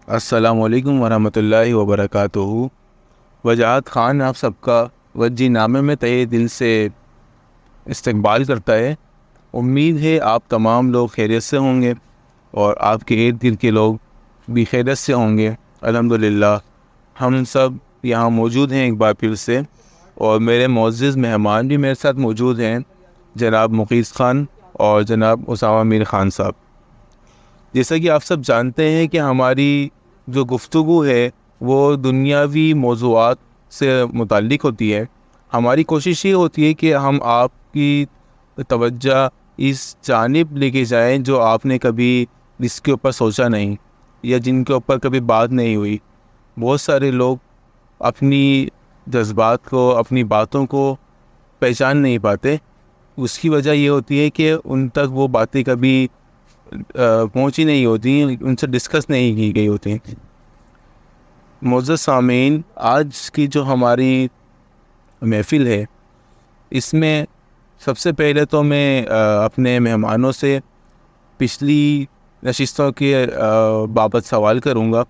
السلام علیکم ورحمۃ اللہ وبرکاتہ۔ وجاہت خان آپ سب کا وجی نامے میں تہہ دل سے استقبال کرتا ہے۔ امید ہے آپ تمام لوگ خیریت سے ہوں گے اور آپ کے ارد گرد کے لوگ بھی خیریت سے ہوں گے۔ الحمدللہ ہم سب یہاں موجود ہیں ایک بار پھر سے، اور میرے معزز مہمان بھی میرے ساتھ موجود ہیں، جناب مقیس خان اور جناب اسامہ میر خان صاحب۔ جیسا کہ آپ سب جانتے ہیں کہ ہماری جو گفتگو ہے وہ دنیاوی موضوعات سے متعلق ہوتی ہے۔ ہماری کوشش یہ ہوتی ہے کہ ہم آپ کی توجہ اس جانب لے کے جائیں جو آپ نے کبھی جس کے اوپر سوچا نہیں یا جن کے اوپر کبھی بات نہیں ہوئی۔ بہت سارے لوگ اپنی جذبات کو، اپنی باتوں کو پہچان نہیں پاتے۔ اس کی وجہ یہ ہوتی ہے کہ ان تک وہ باتیں کبھی پہنچی نہیں ہوتی، ان سے ڈسکس نہیں کی گئی ہوتی۔ معزز سامعین، آج کی جو ہماری محفل ہے اس میں سب سے پہلے تو میں اپنے مہمانوں سے پچھلی نشستوں کے بابت سوال کروں گا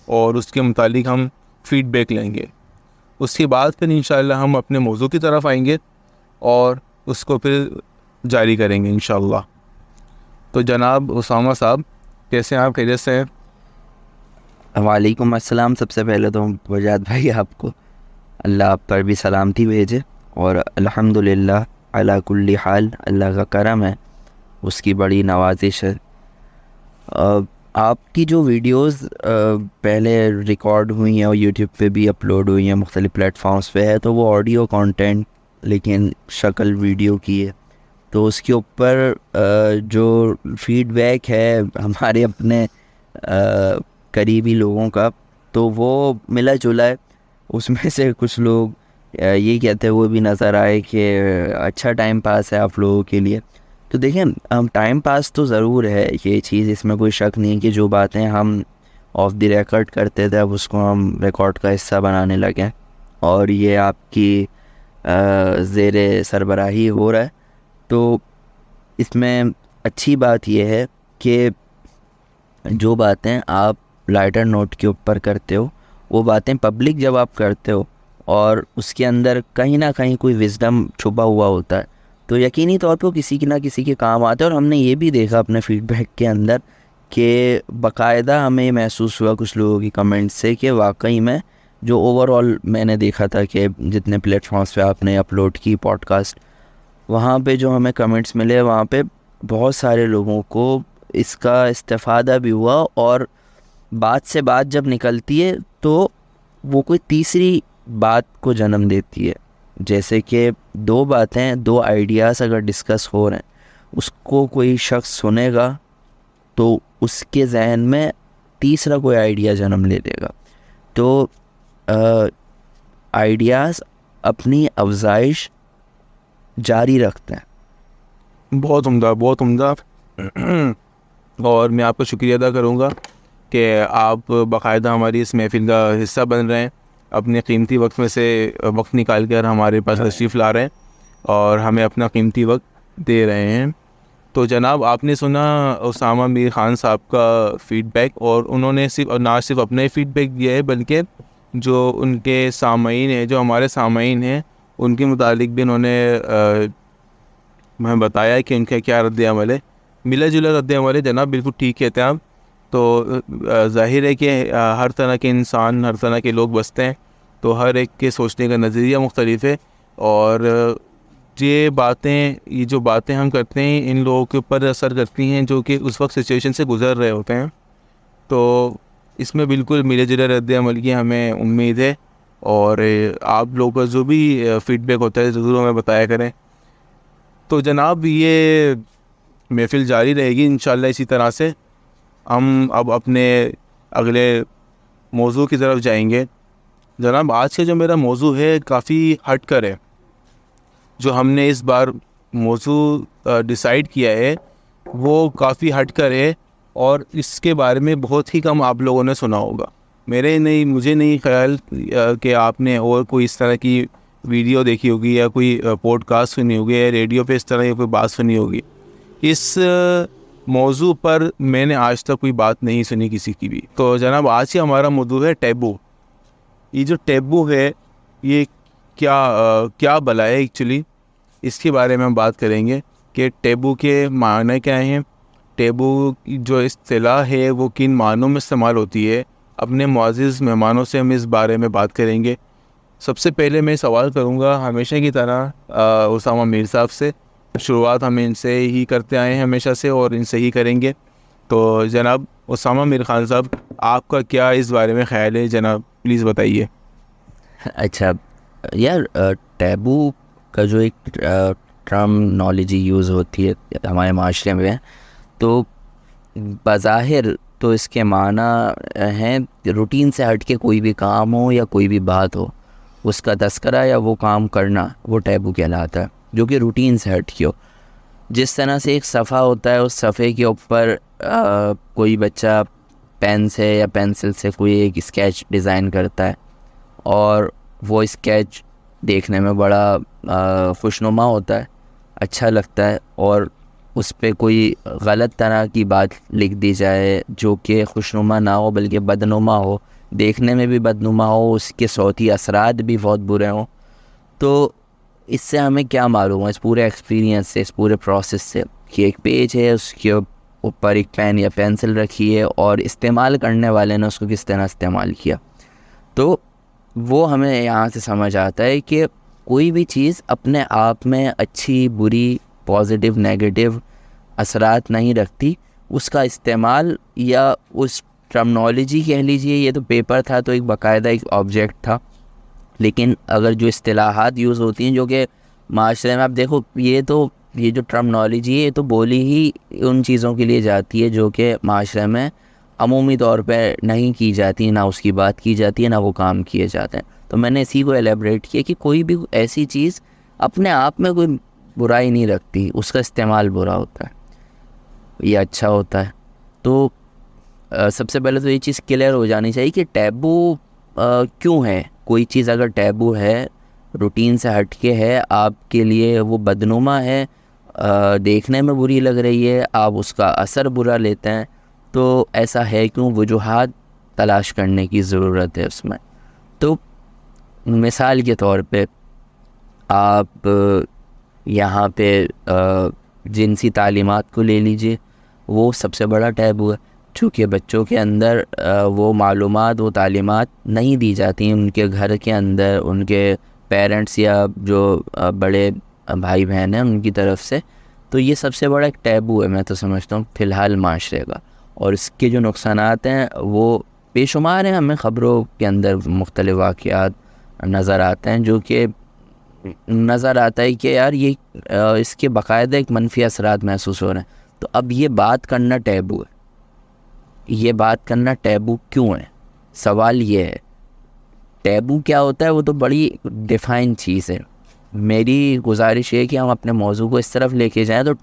اور اس کے متعلق ہم فیڈ بیک لیں گے۔ اس کے بعد پھر انشاءاللہ ہم اپنے موضوع کی طرف آئیں گے اور اس کو پھر جاری کریں گے انشاءاللہ۔ تو جناب اسامہ صاحب، کیسے ہیں آپ؟ خیریت سے ہیں؟ وعلیکم السلام۔ سب سے پہلے تو وجاد بھائی آپ کو اللہ آپ پر بھی سلامتی بھیجے، اور الحمدللہ علی کل حال اللہ کا کرم ہے، اس کی بڑی نوازش ہے۔ آپ کی جو ویڈیوز پہلے ریکارڈ ہوئی ہیں اور یوٹیوب پہ بھی اپلوڈ ہوئی ہیں، مختلف پلیٹ فارمز پہ ہے، تو وہ آڈیو کانٹینٹ لیکن شکل ویڈیو کی ہے، تو اس کے اوپر جو فیڈ بیک ہے ہمارے اپنے قریبی لوگوں کا، تو وہ ملا جلا ہے۔ اس میں سے کچھ لوگ یہ کہتے ہوئے بھی نظر آئے کہ اچھا ٹائم پاس ہے آپ لوگوں کے لیے۔ تو دیکھیں، ٹائم پاس تو ضرور ہے یہ چیز، اس میں کوئی شک نہیں کہ جو باتیں ہم آف دی ریکارڈ کرتے تھے اب اس کو ہم ریکارڈ کا حصہ بنانے لگے، اور یہ آپ کی زیر سربراہی ہو رہا ہے۔ تو اس میں اچھی بات یہ ہے کہ جو باتیں آپ لائٹر نوٹ کے اوپر کرتے ہو، وہ باتیں پبلک جب آپ کرتے ہو اور اس کے اندر کہیں نہ کہیں کوئی وزڈم چھپا ہوا ہوتا ہے، تو یقینی طور پہ کسی کی نہ کسی کے کام آتے ہیں۔ اور ہم نے یہ بھی دیکھا اپنے فیڈ بیک کے اندر کہ باقاعدہ ہمیں محسوس ہوا کچھ لوگوں کی کمنٹ سے کہ واقعی میں جو اوور آل میں نے دیکھا تھا کہ جتنے پلیٹ فارمز پہ آپ نے اپلوڈ کی پوڈ کاسٹ، وہاں پہ جو ہمیں کمنٹس ملے وہاں پہ بہت سارے لوگوں کو اس کا استفادہ بھی ہوا، اور بات سے بات جب نکلتی ہے تو وہ کوئی تیسری بات کو جنم دیتی ہے۔ جیسے کہ دو باتیں، دو آئیڈیاز اگر ڈسکس ہو رہے ہیں، اس کو کوئی شخص سنے گا تو اس کے ذہن میں تیسرا کوئی آئیڈیا جنم لے لے گا۔ تو آئیڈیاز اپنی افزائش جاری رکھتے ہیں۔ بہت عمدہ، بہت عمدہ۔ اور میں آپ کا شکریہ ادا کروں گا کہ آپ باقاعدہ ہماری اس محفل کا حصہ بن رہے ہیں، اپنے قیمتی وقت میں سے وقت نکال کر ہمارے پاس تشریف لا رہے ہیں اور ہمیں اپنا قیمتی وقت دے رہے ہیں۔ تو جناب، آپ نے سنا اسامہ میر خان صاحب کا فیڈ بیک، اور انہوں نے نہ صرف اپنے فیڈ بیک دیا ہے بلکہ جو ان کے سامعین ہیں، جو ہمارے سامعین ہیں، ان کے متعلق بھی انہوں نے ہمیں بتایا کہ ان کا کیا رد عمل ہے۔ ملا جلا رد عمل ہے جناب، بالکل ٹھیک کہتے ہیں آپ۔ تو ظاہر ہے کہ ہر طرح کے انسان، ہر طرح کے لوگ بستے ہیں، تو ہر ایک کے سوچنے کا نظریہ مختلف ہے، اور یہ جو باتیں ہم کرتے ہیں ان لوگوں کے اوپر اثر کرتی ہیں جو کہ اس وقت سچویشن سے گزر رہے ہوتے ہیں۔ تو اس میں بالکل ملے جلے رد عمل کی ہمیں امید ہے، اور آپ لوگوں کا جو بھی فیڈ بیک ہوتا ہے ضرور ہمیں بتایا کریں۔ تو جناب، یہ محفل جاری رہے گی انشاءاللہ اسی طرح سے۔ ہم اب اپنے اگلے موضوع کی طرف جائیں گے۔ جناب، آج کا جو میرا موضوع ہے کافی ہٹ کر ہے۔ جو ہم نے اس بار موضوع ڈیسائیڈ کیا ہے وہ کافی ہٹ کر ہے، اور اس کے بارے میں بہت ہی کم آپ لوگوں نے سنا ہوگا۔ مجھے نہیں خیال کہ آپ نے اور کوئی اس طرح کی ویڈیو دیکھی ہوگی یا کوئی پوڈ کاسٹ سنی ہوگی یا ریڈیو پہ اس طرح کی کوئی بات سنی ہوگی۔ اس موضوع پر میں نے آج تک کوئی بات نہیں سنی کسی کی بھی. تو جناب آج ہی ہمارا موضوع ہے ٹیبو. یہ جو ٹیبو ہے یہ کیا بلا ہے ایکچولی, اس کے بارے میں ہم بات کریں گے کہ ٹیبو کے معنی کیا ہیں, ٹیبو جو اصطلاح ہے وہ کن معنوں میں استعمال ہوتی ہے. اپنے معزز مہمانوں سے ہم اس بارے میں بات کریں گے. سب سے پہلے میں سوال کروں گا ہمیشہ کی طرح اسامہ میر صاحب سے. شروعات ہم ان سے ہی کرتے آئے ہیں ہمیشہ سے اور ان سے ہی کریں گے. تو جناب اسامہ میر خان صاحب, آپ کا کیا اس بارے میں خیال ہے جناب, پلیز بتائیے. اچھا یار, ٹیبو کا جو ایک ٹرمنالوجی یوز ہوتی ہے ہمارے معاشرے میں, تو بظاہر تو اس کے معنی ہیں روٹین سے ہٹ کے کوئی بھی کام ہو یا کوئی بھی بات ہو اس کا تذکرہ یا وہ کام کرنا, وہ ٹیبو کہلاتا ہے, جو کہ روٹین سے ہٹ کے ہو. جس طرح سے ایک صفحہ ہوتا ہے, اس صفحے کے اوپر کوئی بچہ پین سے یا پینسل سے کوئی ایک اسکیچ ڈیزائن کرتا ہے اور وہ اسکیچ دیکھنے میں بڑا خوشنما ہوتا ہے, اچھا لگتا ہے, اور اس پہ کوئی غلط طرح کی بات لکھ دی جائے جو کہ خوشنما نہ ہو بلکہ بدنما ہو, دیکھنے میں بھی بدنما ہو, اس کے صوتی اثرات بھی بہت برے ہوں, تو اس سے ہمیں کیا معلوم ہے اس پورے ایکسپیرینس سے, اس پورے پروسیس سے, کہ ایک پیج ہے, اس کے اوپر ایک پین یا پینسل رکھی ہے اور استعمال کرنے والے نے اس کو کس طرح استعمال کیا. تو وہ ہمیں یہاں سے سمجھ آتا ہے کہ کوئی بھی چیز اپنے آپ میں اچھی بری پازیٹیو نیگیٹو اثرات نہیں رکھتی, اس کا استعمال یا اس ٹرمنالوجی کہہ لیجئے, یہ تو پیپر تھا تو ایک باقاعدہ ایک آبجیکٹ تھا, لیکن اگر جو اصطلاحات یوز ہوتی ہیں جو کہ معاشرے میں, آپ دیکھو یہ جو ٹرمنالوجی ہے یہ تو بولی ہی ان چیزوں کے لیے جاتی ہے جو کہ معاشرے میں عمومی طور پہ نہیں کی جاتی, نہ اس کی بات کی جاتی ہے, نہ وہ کام کیے جاتے ہیں. تو میں نے اسی کو ایلیبریٹ کیا کہ کوئی بھی ایسی چیز اپنے آپ میں کوئی برائی نہیں رکھتی, اس کا استعمال برا ہوتا ہے یا اچھا ہوتا ہے. تو سب سے پہلے تو یہ چیز کلیئر ہو جانی چاہیے کہ ٹیبو کیوں ہے. کوئی چیز اگر ٹیبو ہے, روٹین سے ہٹ کے ہے, آپ کے لیے وہ بدنما ہے, دیکھنے میں بری لگ رہی ہے, آپ اس کا اثر برا لیتے ہیں, تو ایسا ہے کیوں, وجوہات تلاش کرنے کی ضرورت ہے اس میں. تو مثال کے طور پہ آپ یہاں پہ جنسی تعلیمات کو لے لیجئے, وہ سب سے بڑا ٹیبو ہے, چونکہ بچوں کے اندر وہ معلومات, وہ تعلیمات نہیں دی جاتی ہیں ان کے گھر کے اندر, ان کے پیرنٹس یا جو بڑے بھائی بہن ہیں ان کی طرف سے. تو یہ سب سے بڑا ایک ٹیبو ہے میں تو سمجھتا ہوں فی الحال معاشرے کا, اور اس کے جو نقصانات ہیں وہ بے شمار ہیں. ہمیں خبروں کے اندر مختلف واقعات نظر آتے ہیں جو کہ نظر آتا ہے کہ یار یہ اس کے باقاعدہ ایک منفی اثرات محسوس ہو رہے ہیں. تو اب یہ بات کرنا ٹیبو ہے, یہ بات کرنا ٹیبو کیوں ہے؟ سوال یہ ہے ٹیبو کیا ہوتا ہے, وہ تو بڑی ڈیفائن چیز ہے. میری گزارش ہے کہ ہم اپنے موضوع کو اس طرف لے کے جائیں. تو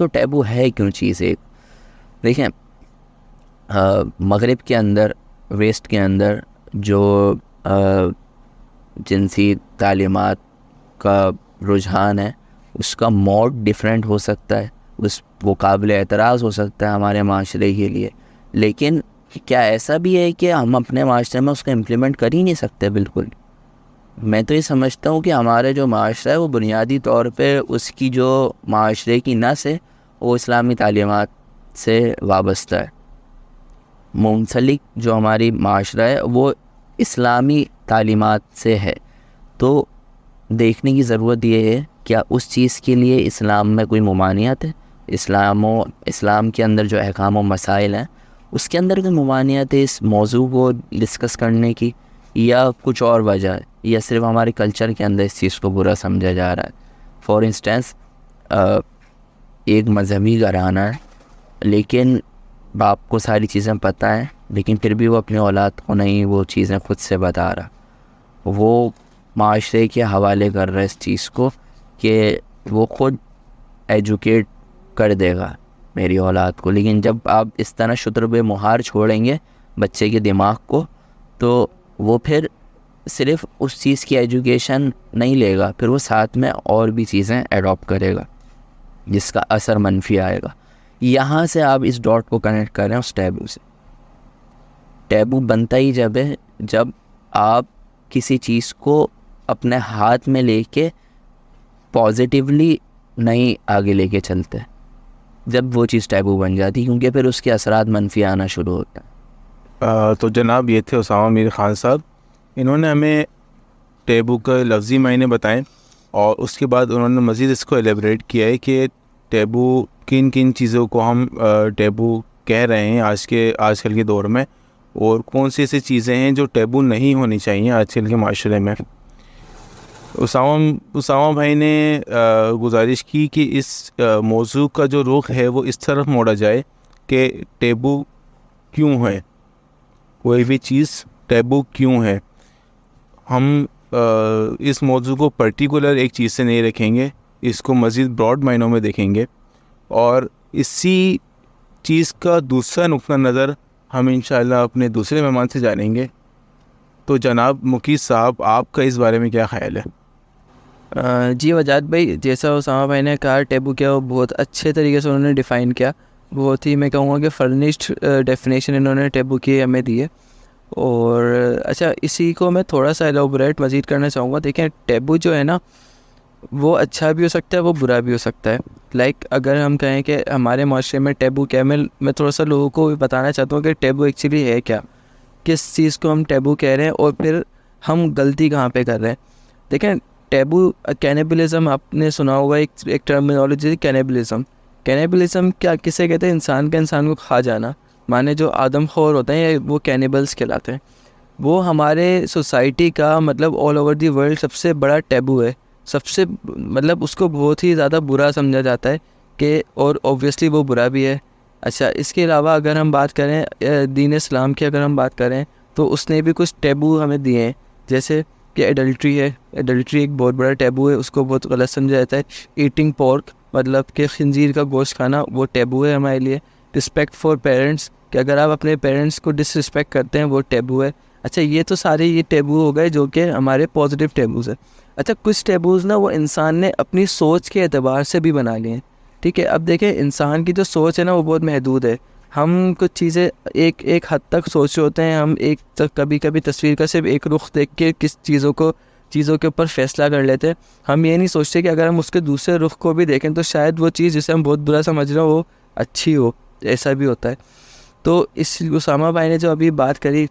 ٹیبو ہے کیوں چیز ہے؟ دیکھیں, مغرب کے اندر, ویسٹ کے اندر جو جنسی تعلیمات کا رجحان ہے اس کا موڈ ڈیفرنٹ ہو سکتا ہے, وہ قابل اعتراض ہو سکتا ہے ہمارے معاشرے کے لیے, لیکن کیا ایسا بھی ہے کہ ہم اپنے معاشرے میں اس کو امپلیمنٹ کر ہی نہیں سکتے؟ بالکل. میں تو یہ سمجھتا ہوں کہ ہمارے جو معاشرہ ہے وہ بنیادی طور پہ اس کی جو معاشرے کی نس ہے وہ اسلامی تعلیمات سے وابستہ ہے. منسلک جو ہماری معاشرہ ہے وہ اسلامی تعلیمات سے ہے. تو دیکھنے کی ضرورت یہ ہے کیا اس چیز کے لیے اسلام میں کوئی ممانعت ہے, اسلام کے اندر جو احکام و مسائل ہیں اس کے اندر کوئی ممانعت ہے اس موضوع کو ڈسکس کرنے کی, یا کچھ اور وجہ ہے, یا صرف ہمارے کلچر کے اندر اس چیز کو برا سمجھا جا رہا ہے. فار انسٹنس ایک مذہبی گھرانہ ہے لیکن باپ کو ساری چیزیں پتہ ہیں, لیکن پھر بھی وہ اپنی اولاد کو نہیں وہ چیزیں خود سے بتا رہا, وہ معاشرے کے حوالے کر رہا ہے اس چیز کو کہ وہ خود ایجوکیٹ کر دے گا میری اولاد کو. لیکن جب آپ اس طرح شتر مہار چھوڑیں گے بچے کے دماغ کو, تو وہ پھر صرف اس چیز کی ایجوکیشن نہیں لے گا, پھر وہ ساتھ میں اور بھی چیزیں ایڈاپٹ کرے گا جس کا اثر منفی آئے گا. یہاں سے آپ اس ڈاٹ کو کنیکٹ کر رہے ہیں اس ٹیبو سے. ٹیبو بنتا ہی جب ہے جب آپ کسی چیز کو اپنے ہاتھ میں لے کے پازیٹیولی نہیں آگے لے کے چلتے, جب وہ چیز ٹیبو بن جاتی, کیونکہ پھر اس کے اثرات منفی آنا شروع ہوتے ہیں. تو جناب یہ تھے اسامہ میر خان صاحب, انہوں نے ہمیں ٹیبو کے لفظی معنی بتائیں اور اس کے بعد انہوں نے مزید اس کو ایلیبریٹ کیا ہے کہ ٹیبو کن کن چیزوں کو ہم ٹیبو کہہ رہے ہیں آج کل کے دور میں, اور کون سی ایسی چیزیں ہیں جو ٹیبو نہیں ہونی چاہیے آج کل کے معاشرے میں. اسامہ بھائی نے گزارش کی کہ اس موضوع کا جو رخ ہے وہ اس طرف موڑا جائے کہ ٹیبو کیوں ہے, کوئی بھی چیز ٹیبو کیوں ہے. ہم اس موضوع کو پرٹیکولر ایک چیز سے نہیں رکھیں گے, اس کو مزید براڈ معنوں میں دیکھیں گے, اور اسی چیز کا دوسرا نقطہ نظر ہم انشاءاللہ اپنے دوسرے مہمان سے جانیں گے. تو جناب مقیس صاحب, آپ کا اس بارے میں کیا خیال ہے؟ جی وجاد بھائی, جیسا اسامہ بھائی نے کہا ٹیبو کیا, وہ بہت اچھے طریقے سے انہوں نے ڈیفائن کیا, بہت ہی میں کہوں گا کہ فرنشڈ ڈیفینیشن انہوں نے ٹیبو کی ہمیں دی ہے. اور اچھا, اسی کو میں تھوڑا سا ایلابریٹ مزید کرنا چاہوں گا. دیکھیں ٹیبو جو ہے نا وہ اچھا بھی ہو سکتا ہے, وہ برا بھی ہو سکتا ہے. لائک اگر ہم کہیں کہ ہمارے معاشرے میں ٹیبو کیا, میں تھوڑا سا لوگوں کو بتانا چاہتا ہوں کہ ٹیبو ایکچولی ہے کیا, کس چیز کو ہم ٹیبو کہہ رہے ہیں اور پھر ہم غلطی کہاں پہ کر رہے ہیں. دیکھیں ٹیبو کینیبلزم آپ نے سنا ہوگا, ایک ٹرمینالوجی کینیبلزم. کینیبلزم کیا کسے کہتے ہیں؟ انسان کا انسان کو کھا جانا, مانے جو آدم خور ہوتے ہیں وہ کینیبلز کہلاتے ہیں. وہ ہمارے سوسائٹی کا مطلب آل اوور دی ورلڈ سب سے بڑا ٹیبو ہے, سب سے مطلب اس کو بہت ہی زیادہ برا سمجھا جاتا ہے کہ, اور اوبویسلی وہ برا بھی ہے. اچھا, اس کے علاوہ اگر ہم بات کریں دین اسلام کی, اگر ہم بات کریں تو اس نے بھی کچھ ٹیبو ہمیں دیے ہیں, جیسے کہ ایڈلٹری ہے. ایڈلٹری ایک بہت بڑا ٹیبو ہے, اس کو بہت غلط سمجھا جاتا ہے. ایٹنگ پورک مطلب کہ خنزیر کا گوشت کھانا, وہ ٹیبو ہے ہمارے لیے. رسپیکٹ فار پیرنٹس, کہ اگر آپ اپنے پیرنٹس کو ڈس رسپیکٹ کرتے ہیں, وہ ٹیبو ہے. اچھا, یہ تو سارے یہ ٹیبو ہو گئے جو کہ ہمارے پازیٹیو ٹیبوز ہیں. اچھا, کچھ ٹیبوز نا وہ انسان نے اپنی سوچ کے اعتبار سے بھی بنا لیے ہیں. ٹھیک ہے, اب دیکھیں انسان کی جو سوچ ہے نا وہ بہت محدود ہے. ہم کچھ چیزیں ایک حد تک سوچ رہے ہوتے ہیں, ہم کبھی کبھی تصویر کا صرف ایک رخ دیکھ کے کس چیزوں کے اوپر فیصلہ کر لیتے ہیں. ہم یہ نہیں سوچتے کہ اگر ہم اس کے دوسرے رخ کو بھی دیکھیں تو شاید وہ چیز جسے ہم بہت برا سمجھ رہے ہیں وہ اچھی ہو. ایسا بھی ہوتا ہے. تو اس اسامہ بھائی نے جو ابھی بات کری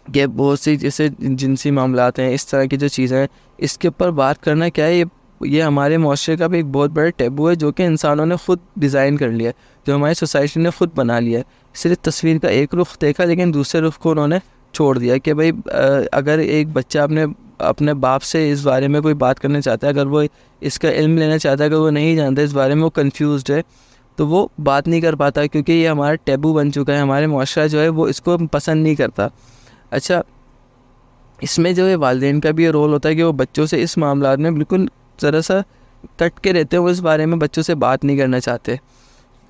کہ بہت سی جیسے جنسی معاملات ہیں, اس طرح کی جو چیزیں ہیں, اس کے اوپر بات کرنا کیا ہے, یہ ہمارے معاشرے کا بھی ایک بہت بڑا ٹیبو ہے جو کہ انسانوں نے خود ڈیزائن کر لیا ہے, جو ہماری سوسائٹی نے خود بنا لیا ہے. صرف تصویر کا ایک رخ دیکھا لیکن دوسرے رخ کو انہوں نے چھوڑ دیا کہ بھائی اگر ایک بچہ اپنے باپ سے اس بارے میں کوئی بات کرنا چاہتا ہے, اگر وہ اس کا علم لینا چاہتا ہے, اگر وہ نہیں جانتا اس بارے میں, وہ کنفیوزڈ ہے, تو وہ بات نہیں کر پاتا کیونکہ یہ ہمارا ٹیبو بن چکا ہے. ہمارے معاشرہ جو ہے وہ اس کو پسند نہیں کرتا. اچھا, اس میں جو ہے والدین کا بھی یہ رول ہوتا ہے کہ وہ بچوں سے اس معاملات میں بالکل ذرا سا کٹ کے رہتے ہیں, وہ اس بارے میں بچوں سے بات نہیں کرنا چاہتے.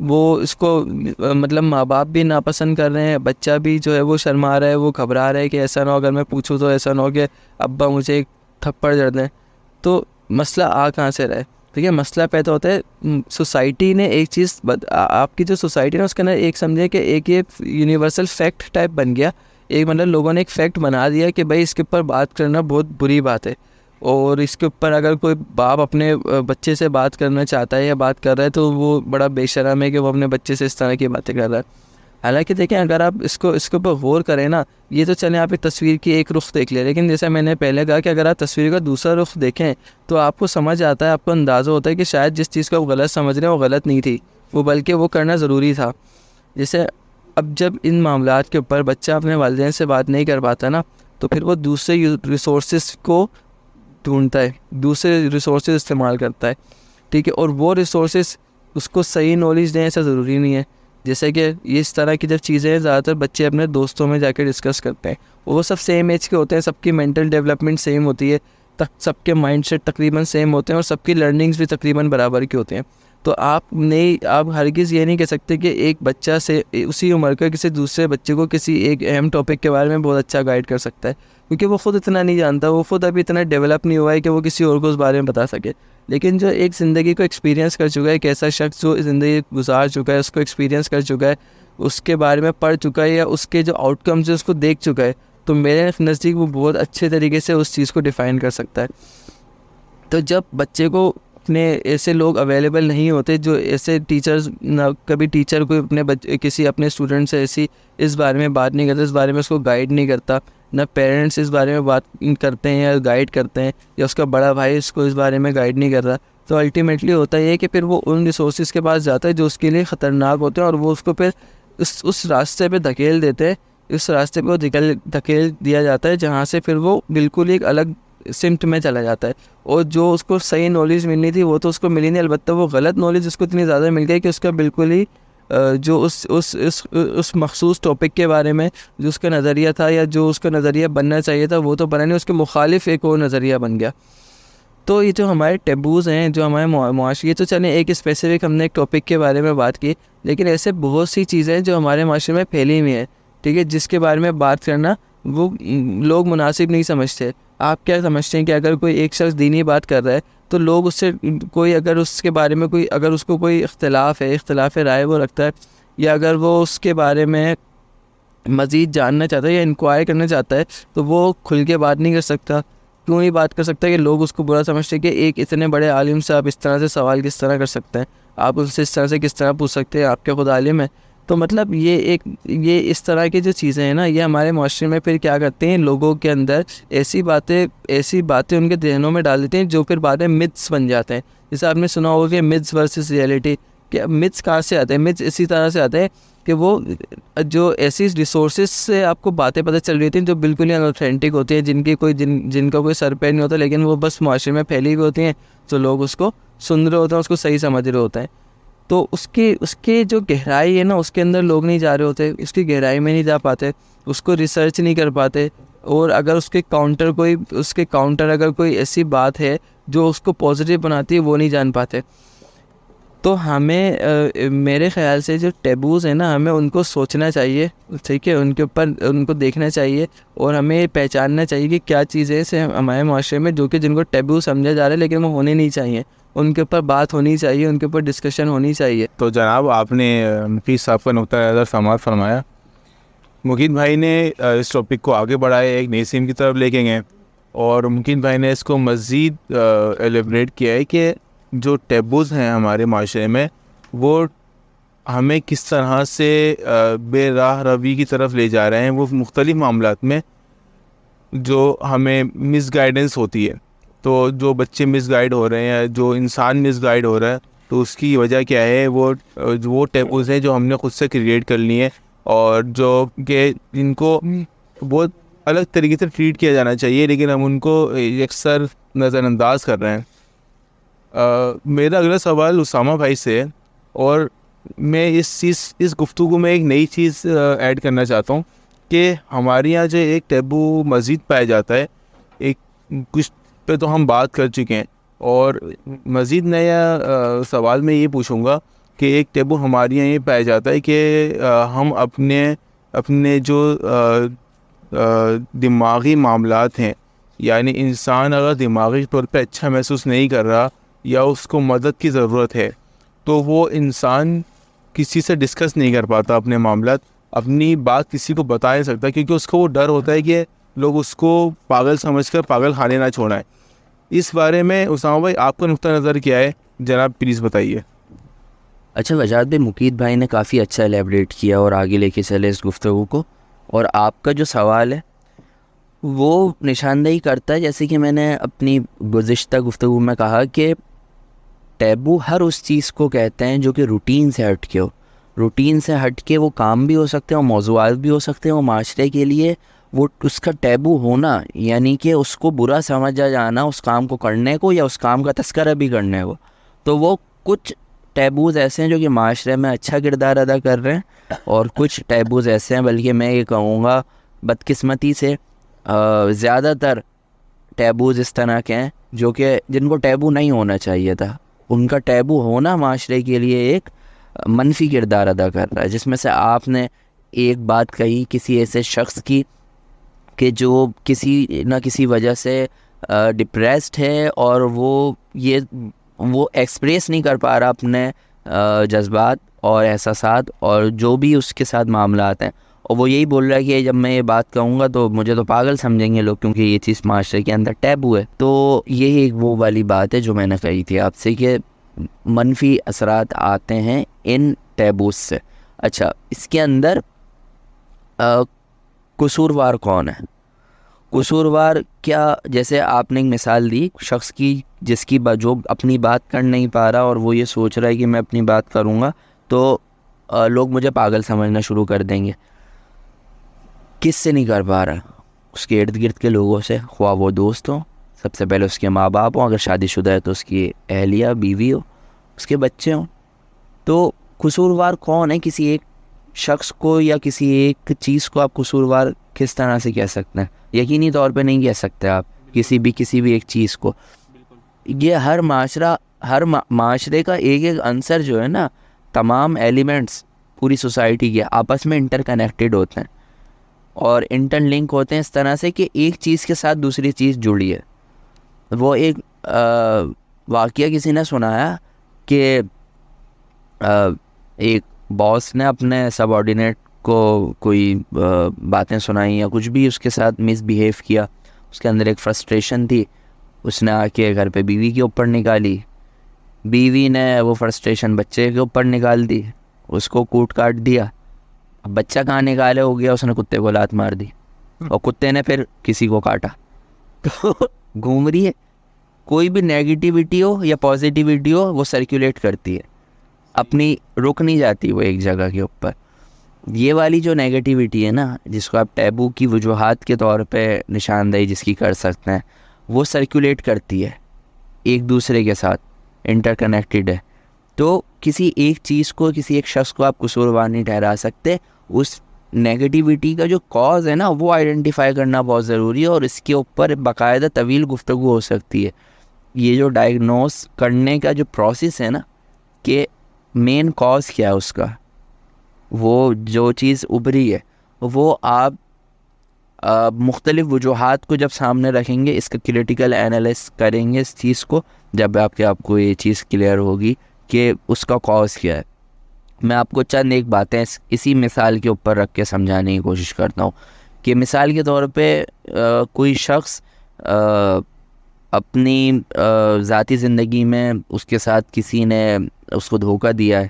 وہ اس کو مطلب ماں باپ بھی ناپسند کر رہے ہیں, بچہ بھی جو ہے وہ شرما رہا ہے, وہ گھبرا رہا ہے کہ ایسا نہ ہو, اگر میں پوچھوں تو ایسا نہ ہو کہ ابا مجھے ایک تھپڑ جڑ دیں. تو مسئلہ آ کہاں سے رہے؟ دیکھیے مسئلہ پیدا ہوتا ہے سوسائٹی نے ایک چیز آپ کی جو سوسائٹی ہے اس کے اندر ایک سمجھے کہ ایک یہ یونیورسل فیکٹ ٹائپ بن گیا. ایک مطلب لوگوں نے ایک فیکٹ بنا دیا کہ بھائی اس کے اوپر بات کرنا بہت بری بات ہے, اور اس کے اوپر اگر کوئی باپ اپنے بچے سے بات کرنا چاہتا ہے یا بات کر رہا ہے تو وہ بڑا بے شرم ہے کہ وہ اپنے بچے سے اس طرح کی باتیں کر رہا ہے. حالانکہ دیکھیں اگر آپ اس کے اوپر غور کریں نا, یہ تو چلیں آپ ایک تصویر کی ایک رخ دیکھ لیں, لیکن جیسا میں نے پہلے کہا کہ اگر آپ تصویر کا دوسرا رخ دیکھیں تو آپ کو سمجھ آتا ہے, آپ کو اندازہ ہوتا ہے کہ شاید جس چیز کو آپ غلط سمجھ رہے ہیں وہ غلط نہیں تھی, وہ بلکہ وہ کرنا ضروری تھا. جیسے اب جب ان معاملات کے اوپر بچہ اپنے والدین سے بات نہیں کر پاتا نا, تو پھر وہ دوسرے ریسورسز کو ڈھونڈتا ہے, دوسرے ریسورسز استعمال کرتا ہے. ٹھیک ہے, اور وہ ریسورسز اس کو صحیح نالج دیں ایسا ضروری نہیں ہے. جیسے کہ یہ اس طرح کی جب چیزیں ہیں زیادہ تر بچے اپنے دوستوں میں جا کے ڈسکس کرتے ہیں, وہ سب سیم ایج کے ہوتے ہیں, سب کی مینٹل ڈیولپمنٹ سیم ہوتی ہے, سب کے مائنڈ سیٹ تقریباً سیم ہوتے ہیں, اور سب کی لرننگز بھی تقریباً برابر کی ہوتے ہیں. تو آپ ہرگز یہ نہیں کہہ سکتے کہ ایک بچہ سے اسی عمر کا کسی دوسرے بچے کو کسی ایک اہم ٹاپک کے بارے میں بہت اچھا گائیڈ کر سکتا ہے, کیونکہ وہ خود اتنا نہیں جانتا, وہ خود ابھی اتنا ڈیولپ نہیں ہوا ہے کہ وہ کسی اور کو اس بارے میں بتا سکے. لیکن جو ایک زندگی کو ایکسپیرینس کر چکا ہے، ایک ایسا شخص جو زندگی گزار چکا ہے، اس کو ایکسپیرینس کر چکا ہے، اس کے بارے میں پڑھ چکا ہے، یا اس کے جو آؤٹ کمز ہے اس کو دیکھ چکا ہے، تو میرے نزدیک وہ بہت اچھے طریقے سے اس چیز کو ڈیفائن کر سکتا ہے. تو جب بچے کو اپنے ایسے لوگ اویلیبل نہیں ہوتے، جو ایسے ٹیچرز نہ کبھی ٹیچر کو کسی اپنے اسٹوڈنٹ سے ایسی اس بارے میں بات نہیں کرتا، اس بارے میں اس کو گائیڈ نہیں کرتا، نہ پیرنٹس اس بارے میں بات کرتے ہیں یا گائیڈ کرتے ہیں، یا اس کا بڑا بھائی اس کو اس بارے میں گائیڈ نہیں کر رہا، تو الٹیمیٹلی ہوتا یہ ہے کہ پھر وہ ان ریسورسز کے پاس جاتا ہے جو اس کے لیے خطرناک ہوتے ہیں، اور وہ اس کو پھر اس راستے پہ دھکیل دیتے ہیں، اس راستے پہ وہ دھکیل دیا جاتا ہے جہاں سے پھر وہ بالکل ایک الگ سمت میں چلا جاتا ہے. اور جو اس کو صحیح نالج ملنی تھی وہ تو اس کو ملی نہیں، البتہ وہ غلط نالج اس کو اتنی زیادہ مل گئی کہ اس کا بالکل ہی جو اس مخصوص ٹاپک کے بارے میں جو اس کا نظریہ تھا یا جو اس کا نظریہ بننا چاہیے تھا وہ تو بنا نہیں، اس کے مخالف ایک اور نظریہ بن گیا. تو یہ جو ہمارے ٹیبوز ہیں، جو ہمارے معاشرے، تو چلیں ایک اسپیسیفک ہم نے ایک ٹاپک کے بارے میں بات کی، لیکن ایسے بہت سی چیزیں ہیں جو ہمارے معاشرے میں پھیلی ہوئی ہیں، ٹھیک ہے، جس کے بارے میں بات کرنا وہ لوگ مناسب نہیں سمجھتے. آپ کیا سمجھتے ہیں کہ اگر کوئی ایک شخص دینی بات کر رہا ہے تو لوگ اس سے کوئی اگر اس کے بارے میں اگر اس کو کوئی اختلاف رائے وہ رکھتا ہے، یا اگر وہ اس کے بارے میں مزید جاننا چاہتا ہے یا انکوائر کرنا چاہتا ہے، تو وہ کھل کے بات نہیں کر سکتا. کیوں نہیں بات کر سکتا؟ کہ لوگ اس کو برا سمجھتے ہیں کہ ایک اتنے بڑے عالم سے آپ اس طرح سے سوال کس طرح کر سکتے ہیں، آپ ان سے اس طرح سے کس طرح پوچھ سکتے ہیں، آپ کیا خود عالم ہے؟ تو مطلب یہ اس طرح کی جو چیزیں ہیں نا، یہ ہمارے معاشرے میں پھر کیا کرتے ہیں، لوگوں کے اندر ایسی باتیں ان کے ذہنوں میں ڈال دیتے ہیں جو پھر بعد میں متس بن جاتے ہیں. جیسے آپ نے سنا ہوگا کہ متس ورسز ریئلٹی، کہ متس کہاں سے آتے ہیں؟ متس اسی طرح سے آتے ہیں کہ وہ جو ایسی ریسورسز سے آپ کو باتیں پتہ چل رہی تھیں جو بالکل ہی انوتھینٹک ہوتی ہیں، جن کا کوئی سر پیر نہیں ہوتا، لیکن وہ بس معاشرے میں پھیلی ہوئی ہوتی ہیں، تو لوگ اس کو سن رہے ہوتے ہیں، اس کو صحیح سمجھ رہے ہوتے ہیں. تو اس کی جو گہرائی ہے نا، اس کے اندر لوگ نہیں جا رہے ہوتے، اس کی گہرائی میں نہیں جا پاتے، اس کو ریسرچ نہیں کر پاتے، اور اگر اس کے کاؤنٹر اگر کوئی ایسی بات ہے جو اس کو پازیٹیو بناتی ہے وہ نہیں جان پاتے. تو ہمیں میرے خیال سے جو ٹیبوز ہیں نا، ہمیں ان کو سوچنا چاہیے، ٹھیک ہے، ان کے اوپر ان کو دیکھنا چاہیے، اور ہمیں پہچاننا چاہیے کہ کیا چیزیں سے ہمارے معاشرے میں جو کہ جن کو ٹیبو سمجھا جا رہا ہے لیکن وہ ہونے نہیں چاہیے، ان کے اوپر بات ہونی چاہیے، ان کے اوپر ڈسکشن ہونی چاہیے. تو جناب آپ نے مفید صاحب کا نقطہ نظر سماعت فرمایا. مقید بھائی نے اس ٹاپک کو آگے بڑھایا، ایک نئی سیم کی طرف لے کے گئے، اور مقید بھائی نے اس کو مزید ایلیبریٹ کیا ہے کہ جو ٹیبوز ہیں ہمارے معاشرے میں وہ ہمیں کس طرح سے بے راہ روی کی طرف لے جا رہے ہیں. وہ مختلف معاملات میں جو ہمیں مس گائیڈنس ہوتی ہے، تو جو بچے مس گائیڈ ہو رہے ہیں، جو انسان مس گائیڈ ہو رہا ہے، تو اس کی وجہ کیا ہے؟ وہ ٹیبوز ہیں جو ہم نے خود سے کریٹ کر لی ہیں، اور جو کہ ان کو بہت الگ طریقے سے ٹریٹ کیا جانا چاہیے، لیکن ہم ان کو یکسر نظر انداز کر رہے ہیں. میرا اگلا سوال اسامہ بھائی سے ہے، اور میں اس گفتگو میں ایک نئی چیز ایڈ کرنا چاہتا ہوں کہ ہمارے یہاں جو ایک ٹیبو مزید پایا جاتا ہے، ایک کچھ پہ تو ہم بات کر چکے ہیں، اور مزید نیا سوال میں یہ پوچھوں گا کہ ایک ٹیبو ہمارے یہاں یہ پایا جاتا ہے کہ ہم اپنے جو دماغی معاملات ہیں، یعنی انسان اگر دماغی طور پہ اچھا محسوس نہیں کر رہا یا اس کو مدد کی ضرورت ہے، تو وہ انسان کسی سے ڈسکس نہیں کر پاتا اپنے معاملات، اپنی بات کسی کو بتا نہیں سکتا، کیونکہ اس کو وہ ڈر ہوتا ہے کہ لوگ اس کو پاگل سمجھ کر پاگل خانے نہ چھوڑائیں. اس بارے میں اسامہ بھائی آپ کا نقطہ نظر کیا ہے؟ جناب پلیز بتائیے. اچھا وجاد بھائی، مقید بھائی نے کافی اچھا ایلیبریٹ کیا اور آگے لے کے چلے اس گفتگو کو، اور آپ کا جو سوال ہے وہ نشاندہی کرتا ہے، جیسے کہ میں نے اپنی گزشتہ گفتگو میں کہا کہ ٹیبو ہر اس چیز کو کہتے ہیں جو کہ روٹین سے ہٹ کے ہو. روٹین سے ہٹ کے وہ کام بھی ہو سکتے ہیں، وہ موضوعات بھی ہو سکتے ہیں، وہ معاشرے کے لیے وہ اس کا ٹیبو ہونا، یعنی کہ اس کو برا سمجھا جانا اس کام کو کرنے کو، یا اس کام کا تذکرہ بھی کرنے کو. تو وہ کچھ ٹیبوز ایسے ہیں جو کہ معاشرے میں اچھا کردار ادا کر رہے ہیں، اور کچھ ٹیبوز ایسے ہیں، بلکہ میں یہ کہوں گا بدقسمتی سے زیادہ تر ٹیبوز اس طرح کے ہیں جو کہ جن کو ٹیبو نہیں ہونا چاہیے تھا. ان کا ٹیبو ہونا معاشرے کے لیے ایک منفی کردار ادا کر رہا ہے، جس میں سے آپ نے ایک بات کہی کسی ایسے شخص کی کہ جو کسی نہ کسی وجہ سے ڈپریسڈ ہے اور وہ ایکسپریس نہیں کر پا رہا اپنے جذبات اور احساسات اور جو بھی اس کے ساتھ معاملات ہیں, اور وہ یہی بول رہا ہے کہ جب میں یہ بات کہوں گا تو مجھے تو پاگل سمجھیں گے لوگ, کیونکہ یہ چیز معاشرے کے اندر ٹیبو ہے. تو یہ ایک وہ والی بات ہے جو میں نے کہی تھی آپ سے کہ منفی اثرات آتے ہیں ان ٹیبوز سے. اچھا, اس کے اندر قصوروار کون ہے؟ قصوروار کیا, جیسے آپ نے ایک مثال دی شخص کی جس کی جو اپنی بات کر نہیں پا رہا اور وہ یہ سوچ رہا ہے کہ میں اپنی بات کروں گا تو لوگ مجھے پاگل سمجھنا شروع کر دیں گے. کس سے نہیں کر پا رہا؟ اس کے ارد گرد کے لوگوں سے, خواہ وہ دوست ہوں, سب سے پہلے اس کے ماں باپ ہوں, اگر شادی شدہ ہے تو اس کی اہلیہ بیوی ہو, اس کے بچے ہوں. تو قصوروار کون ہے؟ کسی ایک شخص کو یا کسی ایک چیز کو آپ قصوروار کس طرح سے کہہ سکتے ہیں؟ یقینی طور پہ نہیں کہہ سکتے آپ کسی بھی ایک چیز کو. یہ ہر معاشرے کا ایک ایک عنصر جو ہے نا, تمام ایلیمنٹس پوری سوسائٹی کے آپس میں انٹر کنیکٹڈ ہوتے ہیں اور انٹر لنک ہوتے ہیں اس طرح سے کہ ایک چیز کے ساتھ دوسری چیز جڑی ہے. وہ ایک واقعہ کسی نے سنایا کہ ایک باس نے اپنے سب آرڈینیٹ کو کوئی باتیں سنائی یا کچھ بھی اس کے ساتھ مس بیہیو کیا. اس کے اندر ایک فرسٹریشن تھی, اس نے آ کے گھر پہ بیوی کے اوپر نکالی, بیوی نے وہ فرسٹریشن بچے کے اوپر نکال دی, اس کو کوٹ کاٹ دیا. اب بچہ کہاں نکالے ہو گیا, اس نے کتے کو لات مار دی اور کتے نے پھر کسی کو کاٹا. تو گھوم رہی ہے, کوئی بھی نیگیٹیوٹی ہو یا پازیٹیوٹی ہو وہ سرکولیٹ کرتی ہے, اپنی رک نہیں جاتی وہ ایک جگہ کے اوپر. یہ والی جو نیگیٹیوٹی ہے نا, جس کو آپ ٹیبو کی وجوہات کے طور پہ نشاندہی جس کی کر سکتے ہیں, وہ سرکولیٹ کرتی ہے ایک دوسرے کے ساتھ, انٹر کنیکٹڈ ہے. تو کسی ایک چیز کو, کسی ایک شخص کو آپ قصوروار نہیں ٹھہرا سکتے. اس نیگیٹیوٹی کا جو کاز ہے نا وہ آئیڈینٹیفائی کرنا بہت ضروری ہے, اور اس کے اوپر باقاعدہ طویل گفتگو ہو سکتی ہے. یہ جو ڈائگنوز کرنے کا جو پروسیس ہے نا کہ مین کاز کیا ہے اس کا, وہ جو چیز ابھری ہے وہ آپ مختلف وجوہات کو جب سامنے رکھیں گے, اس کا کریٹیکل انالائز کریں گے اس چیز کو, جب آپ کو یہ چیز کلیئر ہوگی کہ اس کا کاز کیا ہے. میں آپ کو چند ایک باتیں اسی مثال کے اوپر رکھ کے سمجھانے کی کوشش کرتا ہوں کہ مثال کے طور پہ کوئی شخص اپنی ذاتی زندگی میں اس کے ساتھ کسی نے اس کو دھوکہ دیا ہے,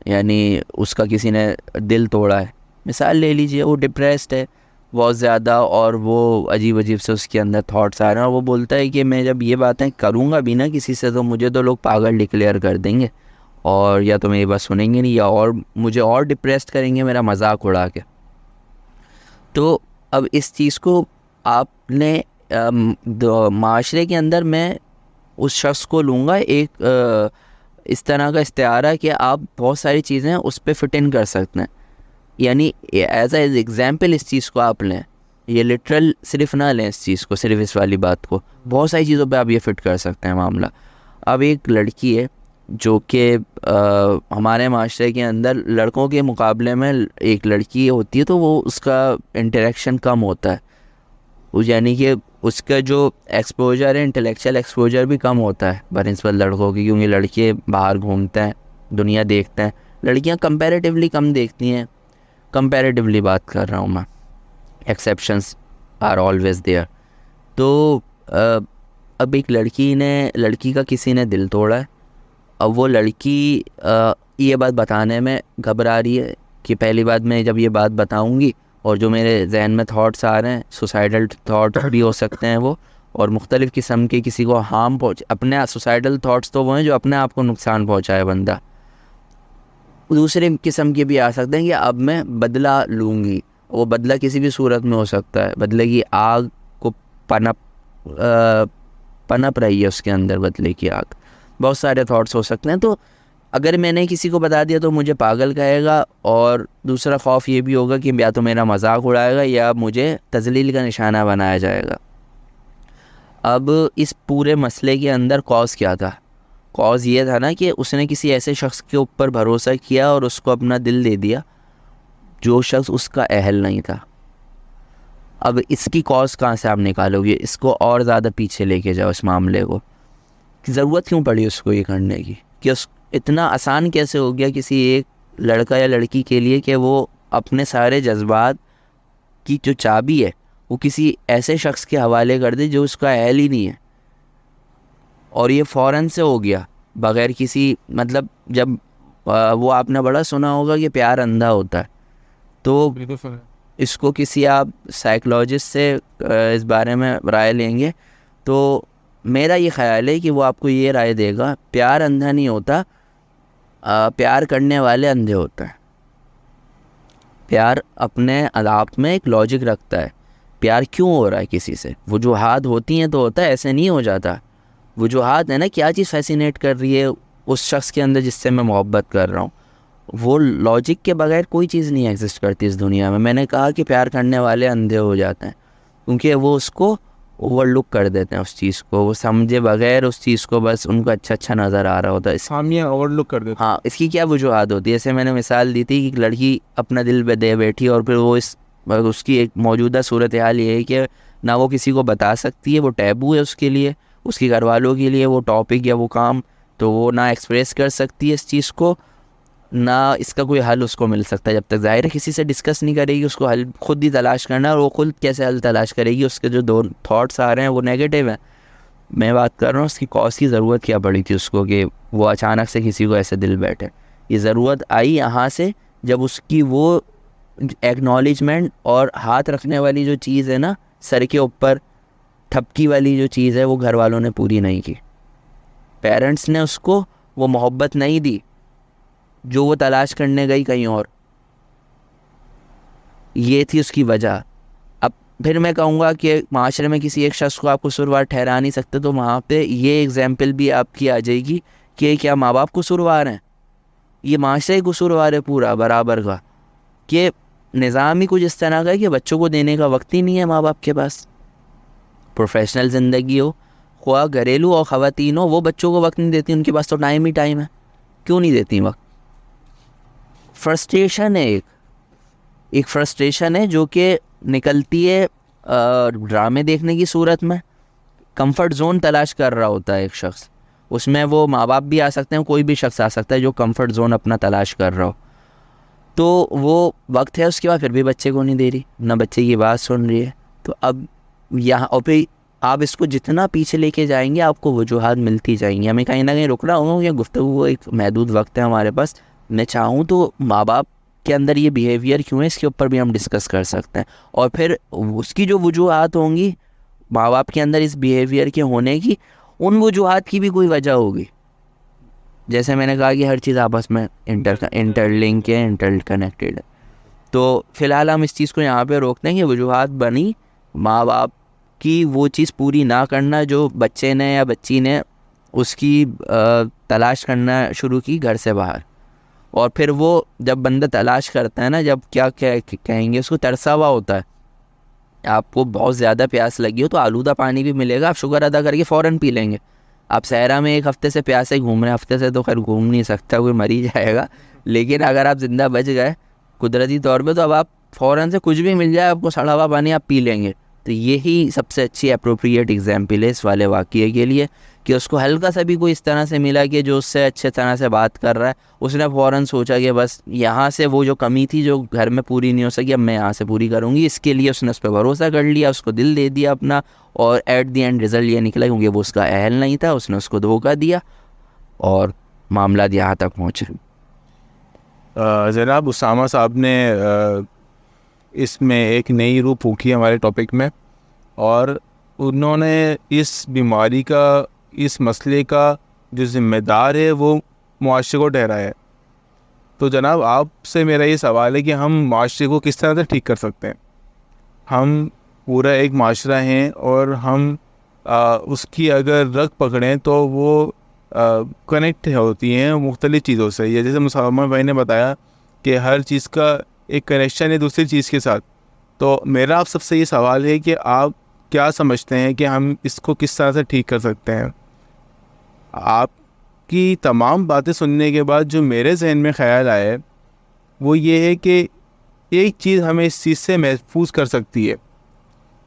یعنی اس کا کسی نے دل توڑا ہے. مثال لے لیجئے, وہ ڈپریسڈ ہے بہت زیادہ اور وہ عجیب سے اس کے اندر تھاٹس آ رہے ہیں, اور وہ بولتا ہے کہ میں جب یہ باتیں کروں گا بھی نا کسی سے تو مجھے تو لوگ پاگل ڈکلیئر کر دیں گے, اور یا تو میری بات سنیں گے نہیں, یا اور مجھے اور ڈپریسڈ کریں گے میرا مذاق اڑا کے. تو اب اس چیز کو آپ نے معاشرے کے اندر میں اس شخص کو لوں گا ایک اس طرح کا استعارہ کہ آپ بہت ساری چیزیں اس پہ فٹ ان کر سکتے ہیں. یعنی ایز اے ایگزامپل اس چیز کو آپ لیں, یہ لٹرل صرف نہ لیں اس چیز کو, صرف اس والی بات کو, بہت ساری چیزوں پہ آپ یہ فٹ کر سکتے ہیں معاملہ. اب ایک لڑکی ہے جو کہ ہمارے معاشرے کے اندر لڑکوں کے مقابلے میں ایک لڑکی ہوتی ہے تو وہ اس کا انٹریکشن کم ہوتا ہے, یعنی کہ اس کا جو ایکسپوجر ہے انٹلیکچوئل ایکسپوجر بھی کم ہوتا ہے بنسبت لڑکوں کی, کیونکہ لڑکے باہر گھومتے ہیں, دنیا دیکھتے ہیں, لڑکیاں کمپیریٹیولی کم دیکھتی ہیں. کمپیریٹیولی بات کر رہا ہوں میں, ایکسیپشنس آر آلویز دیئر. تو اب ایک لڑکی کا کسی نے دل توڑا ہے, اب وہ لڑکی یہ بات بتانے میں گھبرا رہی ہے کہ پہلی بات میں جب یہ بات بتاؤں گی اور جو میرے ذہن میں تھاٹس آ رہے ہیں سوسائڈل تھاٹ بھی ہو سکتے ہیں وہ, اور مختلف قسم کے کسی کو ہارم اپنے سوسائڈل تھاٹس تو وہ ہیں جو اپنے آپ کو نقصان پہنچائے بندہ, دوسرے قسم کے بھی آ سکتے ہیں کہ اب میں بدلہ لوں گی. وہ بدلہ کسی بھی صورت میں ہو سکتا ہے, بدلے کی آگ کو پنپ رہی ہے اس کے اندر, بدلے کی آگ, بہت سارے تھاٹس ہو سکتے ہیں. تو اگر میں نے کسی کو بتا دیا تو مجھے پاگل کہے گا, اور دوسرا خوف یہ بھی ہوگا کہ یا تو میرا مذاق اڑائے گا یا مجھے تذلیل کا نشانہ بنایا جائے گا. اب اس پورے مسئلے کے اندر کاز کیا تھا؟ کاز یہ تھا نا کہ اس نے کسی ایسے شخص کے اوپر بھروسہ کیا اور اس کو اپنا دل دے دیا جو شخص اس کا اہل نہیں تھا. اب اس کی کاز کہاں سے آپ نکالو گے؟ اس کو اور زیادہ پیچھے لے کے جاؤ اس معاملے کو، کہ ضرورت کیوں پڑی اس کو یہ کرنے کی، کہ اس اتنا آسان کیسے ہو گیا کسی ایک لڑکا یا لڑکی کے لیے کہ وہ اپنے سارے جذبات کی جو چابی ہے وہ کسی ایسے شخص کے حوالے کر دے جو اس کا اہل ہی نہیں ہے، اور یہ فوراً سے ہو گیا بغیر کسی مطلب جب وہ آپ نے بڑا سنا ہوگا کہ پیار اندھا ہوتا ہے، تو اس کو کسی آپ سائیکلوجسٹ سے اس بارے میں رائے لیں گے تو میرا یہ خیال ہے کہ وہ آپ کو یہ رائے دے گا پیار اندھا نہیں ہوتا، پیار کرنے والے اندھے ہوتا ہے۔ پیار اپنے آپ میں ایک لاجک رکھتا ہے، پیار کیوں ہو رہا ہے کسی سے، وجوہات ہوتی ہیں تو ہوتا ہے، ایسے نہیں ہو جاتا۔ وجوہات ہے نا، کیا چیز فیسینیٹ کر رہی ہے اس شخص کے اندر جس سے میں محبت کر رہا ہوں، وہ لاجک کے بغیر کوئی چیز نہیں ایگزسٹ کرتی اس دنیا میں۔ میں نے کہا کہ پیار کرنے والے اندھے ہو جاتے ہیں کیونکہ وہ اس کو اوور لک کر دیتے ہیں، اس چیز کو وہ سمجھے بغیر اس چیز کو بس ان کو اچھا نظر آ رہا ہوتا ہے۔ سامنے اوور لک کر دیتے۔ ہاں، اس کی کیا وجوہات ہوتی ہے؟ جیسے میں نے مثال دی تھی کہ ایک لڑکی اپنا دل پہ دے بیٹھی اور پھر وہ اس کی ایک موجودہ صورتحال یہ ہے کہ نہ وہ کسی کو بتا سکتی ہے، وہ ٹیبو ہے اس کے لیے، اس کے گھر والوں کے لیے وہ ٹاپک یا وہ کام، تو وہ نہ ایکسپریس کر سکتی ہے اس چیز کو، نہ اس کا کوئی حل اس کو مل سکتا ہے جب تک ظاہر ہے کسی سے ڈسکس نہیں کرے گی، اس کو حل خود ہی تلاش کرنا ہے، اور وہ خود کیسے حل تلاش کرے گی؟ اس کے جو دو تھاٹس آ رہے ہیں وہ نیگیٹو ہیں۔ میں بات کر رہا ہوں اس کی کاز کی ضرورت کیا پڑی تھی اس کو کہ وہ اچانک سے کسی کو ایسے دل بیٹھے۔ یہ ضرورت آئی یہاں سے جب اس کی وہ ایکنالجمنٹ اور ہاتھ رکھنے والی جو چیز ہے نا سر کے اوپر، تھپکی والی جو چیز ہے، وہ گھر والوں نے پوری نہیں کی، پیرنٹس نے اس کو وہ محبت نہیں دی جو وہ تلاش کرنے گئی کہیں اور، یہ تھی اس کی وجہ۔ اب پھر میں کہوں گا کہ معاشرے میں کسی ایک شخص کو آپ قصوروار ٹھہرا نہیں سکتے، تو وہاں پہ یہ ایگزامپل بھی آپ کی آ جائے گی کہ کیا ماں باپ قصوروار ہیں؟ یہ معاشرے قصوروار ہے پورا برابر کا، کہ نظام ہی کچھ اس طرح کا ہے کہ بچوں کو دینے کا وقت ہی نہیں ہے ماں باپ کے پاس۔ پروفیشنل زندگی ہو، خواہ گھریلو اور خواتین ہو، وہ بچوں کو وقت نہیں دیتی، ان کے پاس تو ٹائم ہی ٹائم ہے، کیوں نہیں دیتی وقت؟ فرسٹریشن ہے، ایک فرسٹریشن ہے جو کہ نکلتی ہے ڈرامے دیکھنے کی صورت میں۔ کمفرٹ زون تلاش کر رہا ہوتا ہے ایک شخص، اس میں وہ ماں باپ بھی آ سکتے ہیں، کوئی بھی شخص آ سکتا ہے جو کمفرٹ زون اپنا تلاش کر رہا ہو، تو وہ وقت ہے اس کے بعد پھر بھی بچے کو نہیں دے رہی، نہ بچے کی بات سن رہی ہے۔ تو اب یہاں اور پھر آپ اس کو جتنا پیچھے لے کے جائیں گے آپ کو وجوہات ملتی جائیں گی۔ ہمیں کہیں نہ کہیں رکنا ہوگا کہ گفتگو ایک محدود وقت ہے ہمارے پاس، میں چاہوں تو ماں باپ کے اندر یہ بیہیویئر کیوں ہے اس کے اوپر بھی ہم ڈسکس کر سکتے ہیں، اور پھر اس کی جو وجوہات ہوں گی ماں باپ کے اندر اس بیہیویئر کے ہونے کی، ان وجوہات کی بھی کوئی وجہ ہوگی۔ جیسے میں نے کہا کہ ہر چیز آپس میں انٹر لنک ہے، انٹر کنیکٹڈ ہے، تو فی الحال ہم اس چیز کو یہاں پہ روکتے ہیں کہ وجوہات بنی ماں باپ کی وہ چیز پوری نہ کرنا جو بچے نے یا بچی نے اس کی تلاش کرنا شروع کی گھر سے باہر، اور پھر وہ جب بندہ تلاش کرتا ہے نا، جب کیا کہیں گے اس کو، ترسا ہوا ہوتا ہے۔ آپ کو بہت زیادہ پیاس لگی ہو تو آلودہ پانی بھی ملے گا، آپ شکر ادا کر کے فوراً پی لیں گے۔ آپ صحرا میں ایک ہفتے سے پیاسے گھوم رہے ہیں، ہفتے سے تو خیر گھوم نہیں سکتا، کوئی مر ہی جائے گا، لیکن اگر آپ زندہ بچ گئے قدرتی طور پہ تو اب آپ فوراً سے کچھ بھی مل جائے آپ کو سڑا ہوا پانی آپ پی لیں گے۔ تو یہی سب سے اچھی اپروپریٹ ایگزامپل ہے اس والے واقعے کے لیے، کہ اس کو ہلکا سا بھی کوئی اس طرح سے ملا کہ جو اس سے اچھے طرح سے بات کر رہا ہے، اس نے فوراً سوچا کہ بس یہاں سے وہ جو کمی تھی جو گھر میں پوری نہیں ہو سکی اب میں یہاں سے پوری کروں گی، اس کے لیے اس نے اس پہ بھروسہ کر لیا، اس کو دل دے دیا اپنا، اور ایٹ دی اینڈ رزلٹ یہ نکلا کیونکہ وہ اس کا اہل نہیں تھا، اس نے اس کو دھوکہ دیا اور معاملات یہاں تک پہنچے۔ جناب اسامہ صاحب نے اس میں ایک نئی روح پھونکی ہمارے ٹاپک میں، اور انہوں نے اس بیماری کا، اس مسئلے کا جو ذمہ دار ہے وہ معاشرے کو ٹھہرایا ہے۔ تو جناب آپ سے میرا یہ سوال ہے کہ ہم معاشرے کو کس طرح سے ٹھیک کر سکتے ہیں؟ ہم پورا ایک معاشرہ ہیں اور ہم اس کی اگر رگ پکڑیں تو وہ کنیکٹ ہوتی ہیں مختلف چیزوں سے، یا جیسے مسلمان بھائی نے بتایا کہ ہر چیز کا ایک کنیکشن ہے دوسری چیز کے ساتھ۔ تو میرا آپ سب سے یہ سوال ہے کہ آپ کیا سمجھتے ہیں کہ ہم اس کو کس طرح سے ٹھیک کر سکتے ہیں؟ آپ کی تمام باتیں سننے کے بعد جو میرے ذہن میں خیال آیا ہے وہ یہ ہے کہ ایک چیز ہمیں اس چیز سے محفوظ کر سکتی ہے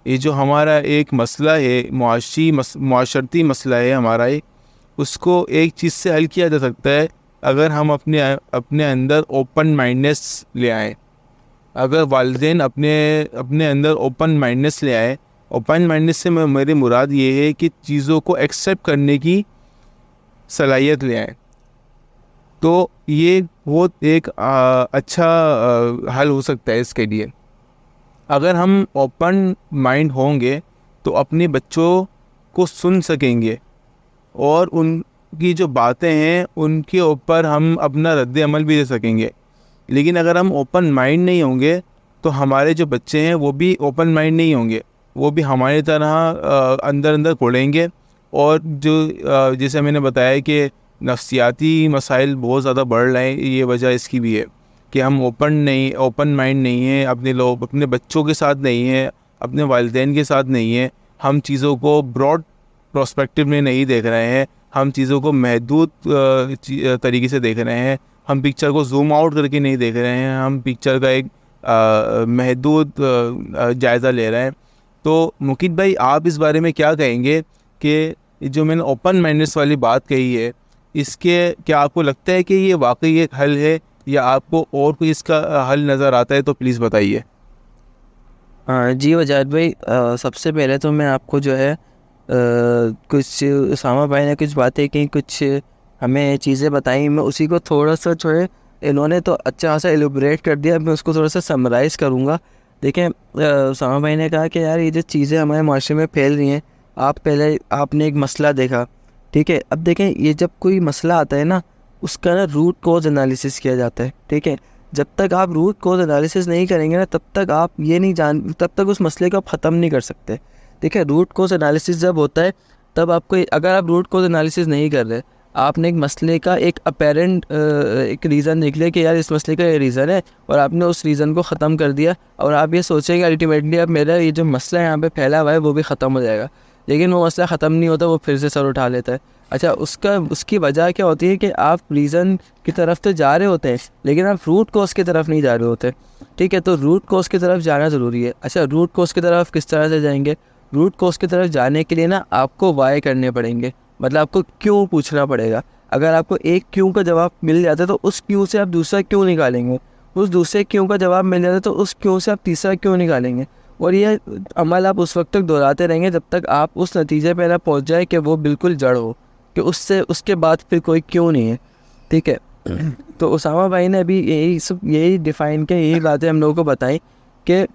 یہ جو ہمارا ایک مسئلہ ہے معاشرتی مسئلہ ہے ہمارا، اس کو ایک چیز سے حل کیا جا سکتا ہے اگر ہم اپنے اندر اوپن مائنڈنیس لے آئیں. اگر والدین اپنے اندر اوپن مائنڈنیس لے آئیں. اوپن مائنڈنیس سے میری مراد یہ ہے کہ چیزوں کو ایکسیپٹ کرنے کی صلاحیت لے آئیں، تو یہ بہت ایک اچھا حل ہو سکتا ہے اس کے لیے. اگر ہم اوپن مائنڈ ہوں گے تو اپنے بچوں کو سن سکیں گے اور ان کی جو باتیں ہیں ان کے اوپر ہم اپنا رد عمل بھی دے سکیں گے. لیکن اگر ہم اوپن مائنڈ نہیں ہوں گے تو ہمارے جو بچے ہیں وہ بھی اوپن مائنڈ نہیں ہوں گے، وہ بھی ہماری طرح اندر کھوڑیں گے. اور جو جیسے میں نے بتایا کہ نفسیاتی مسائل بہت زیادہ بڑھ رہے ہیں، یہ وجہ اس کی بھی ہے کہ ہم اوپن مائنڈ نہیں ہیں. اپنے بچوں کے ساتھ نہیں ہیں، اپنے والدین کے ساتھ نہیں ہیں. ہم چیزوں کو براڈ پرسپیکٹو میں نہیں دیکھ رہے ہیں، ہم چیزوں کو محدود طریقے سے دیکھ رہے ہیں. ہم پکچر کو زوم آؤٹ کر کے نہیں دیکھ رہے ہیں، ہم پکچر کا ایک محدود جائزہ لے رہے ہیں. تو مقید بھائی، آپ اس بارے میں کیا کہیں گے کہ جو میں نے اوپن مائنڈنس والی بات کہی ہے، اس کے کیا آپ کو لگتا ہے کہ یہ واقعی ایک حل ہے، یا آپ کو اور کوئی اس کا حل نظر آتا ہے تو پلیز بتائیے. جی وجاہت بھائی، سب سے پہلے تو میں آپ کو جو ہے کچھ اسامہ بھائی نے کچھ باتیں کی، کچھ ہمیں چیزیں بتائیں، میں اسی کو تھوڑا سا جو ہے انہوں نے تو اچھا خاصا ایلوبریٹ کر دیا، میں اس کو تھوڑا سا سمرائز کروں گا. دیکھیں، اسامہ بھائی نے کہا کہ یار یہ جو چیزیں ہمارے معاشرے میں پھیل رہی ہیں، آپ نے ایک مسئلہ دیکھا، ٹھیک ہے. اب دیکھیں، یہ جب کوئی مسئلہ آتا ہے نا، اس کا نا روٹ کوز انالیسس کیا جاتا ہے، ٹھیک ہے. جب تک آپ روٹ کوز انالیسس نہیں کریں گے نا، تب تک آپ یہ نہیں تب تک اس مسئلے کو آپ ختم نہیں کر سکتے. دیکھیں، روٹ کوز انالیسس جب ہوتا ہے تب آپ کو، اگر آپ روٹ کوز انالیسس نہیں کر رہے، آپ نے ایک مسئلے کا ایک اپیرنٹ ایک ریزن نکلے کہ یار اس مسئلے کا یہ ریزن ہے، اور آپ نے اس ریزن کو ختم کر دیا، اور آپ یہ سوچیں کہ الٹیمیٹلی اب میرا یہ جو مسئلہ یہاں پہ پھیلا ہوا ہے وہ بھی ختم ہو جائے گا، لیکن وہ مسئلہ ختم نہیں ہوتا، وہ پھر سے سر اٹھا لیتا ہے. اچھا، اس کی وجہ کیا ہوتی ہے کہ آپ ریزن کی طرف تو جا رہے ہوتے ہیں، لیکن آپ روٹ کوز کی طرف نہیں جا رہے ہوتے، ٹھیک ہے. تو روٹ کوز کی طرف جانا ضروری ہے. اچھا، روٹ کوز کی طرف کس طرح سے جائیں گے؟ روٹ کوز کی طرف جانے کے لیے نا آپ کو وائی کرنے پڑیں گے، مطلب آپ کو کیوں پوچھنا پڑے گا. اگر آپ کو ایک کیوں کا جواب مل جاتا ہے تو اس کیوں سے آپ دوسرا کیوں نکالیں گے، اس دوسرے کیوں کا جواب مل جاتا ہے تو اس کیوں سے آپ تیسرا کیوں نکالیں گے. اور یہ عمل آپ اس وقت تک دہراتے رہیں گے جب تک آپ اس نتیجے پہ نہ پہنچ جائے کہ وہ بالکل جڑ ہو، کہ اس کے بعد پھر کوئی کیوں نہیں ہے، ٹھیک ہے. تو اسامہ بھائی نے ابھی یہی ڈیفائن کیا، یہی باتیں ہم لوگوں کو بتائیں کہ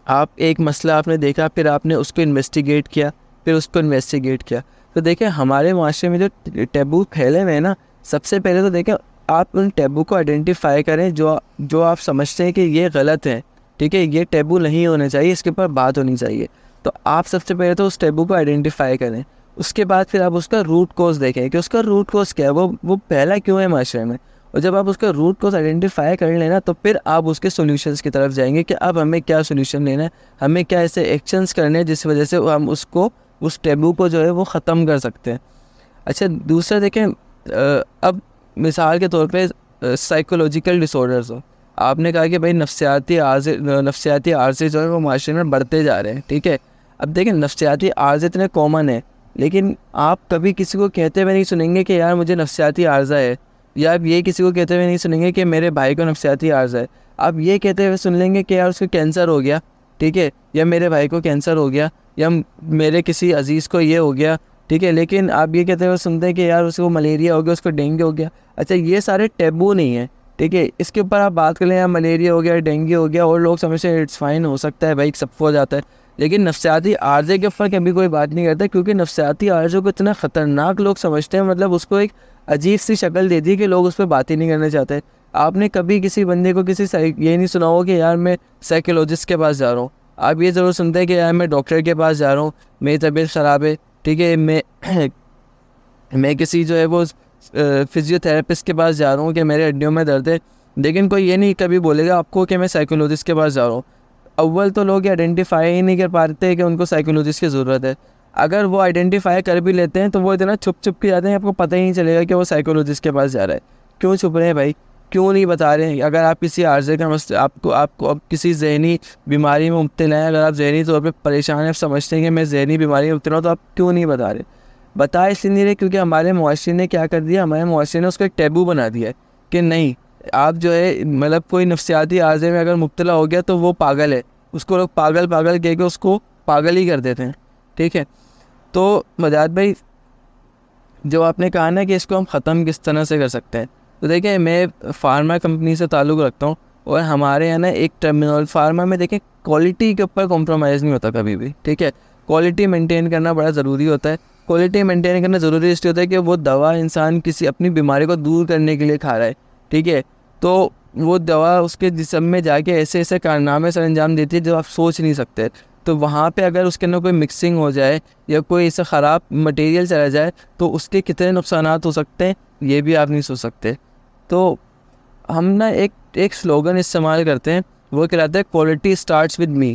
آپ ایک مسئلہ آپ نے دیکھا، پھر آپ نے اس کو انویسٹیگیٹ کیا. تو دیکھیں، ہمارے معاشرے میں جو ٹیبو پھیلے ہوئے ہیں نا، سب سے پہلے تو دیکھیں آپ ان ٹیبو کو آئیڈینٹیفائی کریں جو آپ سمجھتے ہیں کہ یہ غلط ہے، ٹھیک ہے، یہ ٹیبو نہیں ہونے چاہیے، اس کے اوپر بات ہونی چاہیے. تو آپ سب سے پہلے تو اس ٹیبو کو آئیڈینٹیفائی کریں. اس کے بعد پھر آپ اس کا روٹ کوز دیکھیں کہ اس کا روٹ کوز کیا ہے، وہ پہلا کیوں ہے معاشرے میں. اور جب آپ اس کا روٹ کوز آئیڈینٹیفائی کر لینا تو پھر آپ اس کے سولوشنس کی طرف جائیں گے کہ اب ہمیں کیا سولوشن لینا ہے، ہمیں کیا ایسے ایکشنز کرنے ہیں جس وجہ سے ہم اس ٹیبو کو جو ہے وہ ختم کر سکتے ہیں. اچھا، دوسرا دیکھیں، اب مثال کے طور پہ سائیکولوجیکل ڈس آرڈرز ہو، آپ نے کہا کہ بھائی نفسیاتی عارضے جو ہے وہ معاشرے میں بڑھتے جا رہے ہیں، ٹھیک ہے. اب دیکھیں، نفسیاتی عارضے اتنے کامن ہیں، لیکن آپ کبھی کسی کو کہتے ہوئے نہیں سنیں گے کہ یار مجھے نفسیاتی عارضہ ہے، یا آپ یہ کسی کو کہتے ہوئے نہیں سنیں گے کہ میرے بھائی کو نفسیاتی عارضہ ہے. آپ یہ کہتے ہوئے سن لیں گے کہ یار اس کو کینسر ہو گیا، ٹھیک ہے، یا میرے بھائی کو کینسر ہو گیا، یا میرے کسی عزیز کو یہ ہو گیا، ٹھیک ہے. لیکن آپ یہ کہتے ہوئے سنتے ہیں کہ یار اس کو ملیریا ہو گیا، اس کو ڈینگو ہو گیا. اچھا، یہ سارے ٹیبو نہیں ہیں، ٹھیک ہے. اس کے اوپر آپ بات کر لیں، یار ملیریا ہو گیا، ڈینگو ہو گیا، اور لوگ سمجھتے ہیں اٹس فائن، ہو سکتا ہے بھائی، سب کو ہو جاتا ہے. لیکن نفسیاتی عارضے کے اوپر کبھی کوئی بات نہیں کرتا، کیونکہ نفسیاتی عارضوں کو اتنا خطرناک لوگ سمجھتے ہیں، مطلب اس کو ایک عجیب سی شکل دے دی کہ لوگ اس پہ بات ہی نہیں کرنا چاہتے. آپ نے کبھی کسی بندے کو یہ نہیں سنا ہو کہ یار میں سائیکولوجسٹ کے پاس جا رہا ہوں. آپ یہ ضرور سنتے ہیں کہ یار میں ڈاکٹر کے پاس جا رہا ہوں، میری طبیعت خراب ہے، ٹھیک ہے، میں کسی جو ہے وہ فزیو تھراپسٹ کے پاس جا رہا ہوں کہ میرے ہڈیوں میں درد ہے. لیکن کوئی یہ نہیں کبھی بولے گا آپ کو کہ میں سائیکولوجسٹ کے پاس جا رہا ہوں. اول تو لوگ آئیڈینٹیفائی ہی نہیں کر پاتے کہ ان کو سائیکولوجسٹ کی ضرورت ہے. اگر وہ آئیڈینٹیفائی کر بھی لیتے ہیں تو وہ اتنا چھپ کے جاتے ہیں، آپ کو پتہ ہی نہیں چلے گا کہ وہ سائیکولوجسٹ کے پاس جا رہا ہے. کیوں چھپ رہے ہیں بھائی؟ کیوں نہیں بتا رہے ہیں؟ اگر آپ کسی عارضے کا آپ کو اب کسی ذہنی بیماری میں مبتلا ہیں، اگر آپ ذہنی طور پہ پریشان ہیں، آپ سمجھتے ہیں کہ میں ذہنی بیماری میں مبتلا ہوں، تو آپ کیوں نہیں بتا رہے؟ بتا اس لیے نہیں رہے کیونکہ ہمارے معاشرے نے کیا کر دیا، ہمارے معاشرے نے اس کو ایک ٹیبو بنا دیا ہے کہ نہیں، آپ جو ہے مطلب کوئی نفسیاتی عارضے میں اگر مبتلا ہو گیا تو وہ پاگل ہے، اس کو لوگ پاگل کہہ کے اس کو پاگل ہی کر دیتے ہیں. ٹھیک ہے. تو مجاہد بھائی جو آپ نے کہا نا کہ اس کو ہم ختم کس طرح سے کر سکتے ہیں، تو دیکھیں میں فارما کمپنی سے تعلق رکھتا ہوں، اور ہمارے یہاں نا ایک ٹرمینل فارما میں دیکھیں کوالٹی کے اوپر کمپرومائز نہیں ہوتا کبھی بھی. ٹھیک ہے. کوالٹی مینٹین کرنا بڑا ضروری ہوتا ہے. کوالٹی مینٹین کرنا ضروری اس لیے ہوتا ہے کہ وہ دوا انسان کسی اپنی بیماری کو دور کرنے کے لیے کھا رہا ہے. ٹھیک ہے. تو وہ دوا اس کے جسم میں جا کے ایسے کارنامے سر انجام دیتی ہے جو آپ سوچ نہیں سکتے. تو وہاں پہ اگر اس کے اندر کوئی مکسنگ ہو جائے یا کوئی ایسا خراب مٹیریل چلا جائے تو اس کے کتنے نقصانات ہو سکتے ہیں یہ بھی آپ نہیں سوچ سکتے. تو ہم نا ایک سلوگن استعمال کرتے ہیں، وہ کہلاتا ہے کوالٹی اسٹارٹس ود می.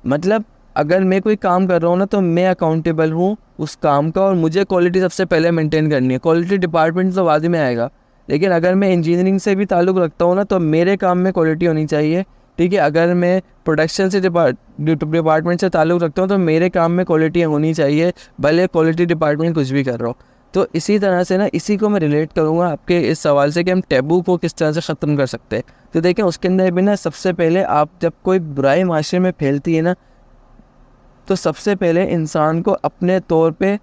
مطلب اگر میں کوئی کام کر رہا ہوں نا تو میں اکاؤنٹیبل ہوں اس کام کا، اور مجھے کوالٹی سب سے پہلے مینٹین کرنی ہے. کوالٹی ڈپارٹمنٹ تو بعد میں آئے گا، لیکن اگر میں انجینئرنگ سے بھی تعلق رکھتا ہوں نا تو میرے کام میں کوالٹی ہونی چاہیے. ٹھیک ہے. اگر میں پروڈکشن سے ڈپارٹمنٹ سے تعلق رکھتا ہوں تو میرے کام میں کوالٹی ہونی چاہیے، بھلے کوالٹی ڈپارٹمنٹ کچھ بھی کر رہا ہو. تو اسی طرح سے نا اسی کو میں ریلیٹ کروں گا آپ کے اس سوال سے کہ ہم ٹیبو کو کس طرح سے ختم کر سکتے ہیں. تو دیکھیں اس کے اندر بھی نا سب سے پہلے آپ جب کوئی برائی معاشرے میں پھیلتی ہے نا تو سب سے پہلے انسان کو اپنے طور پہ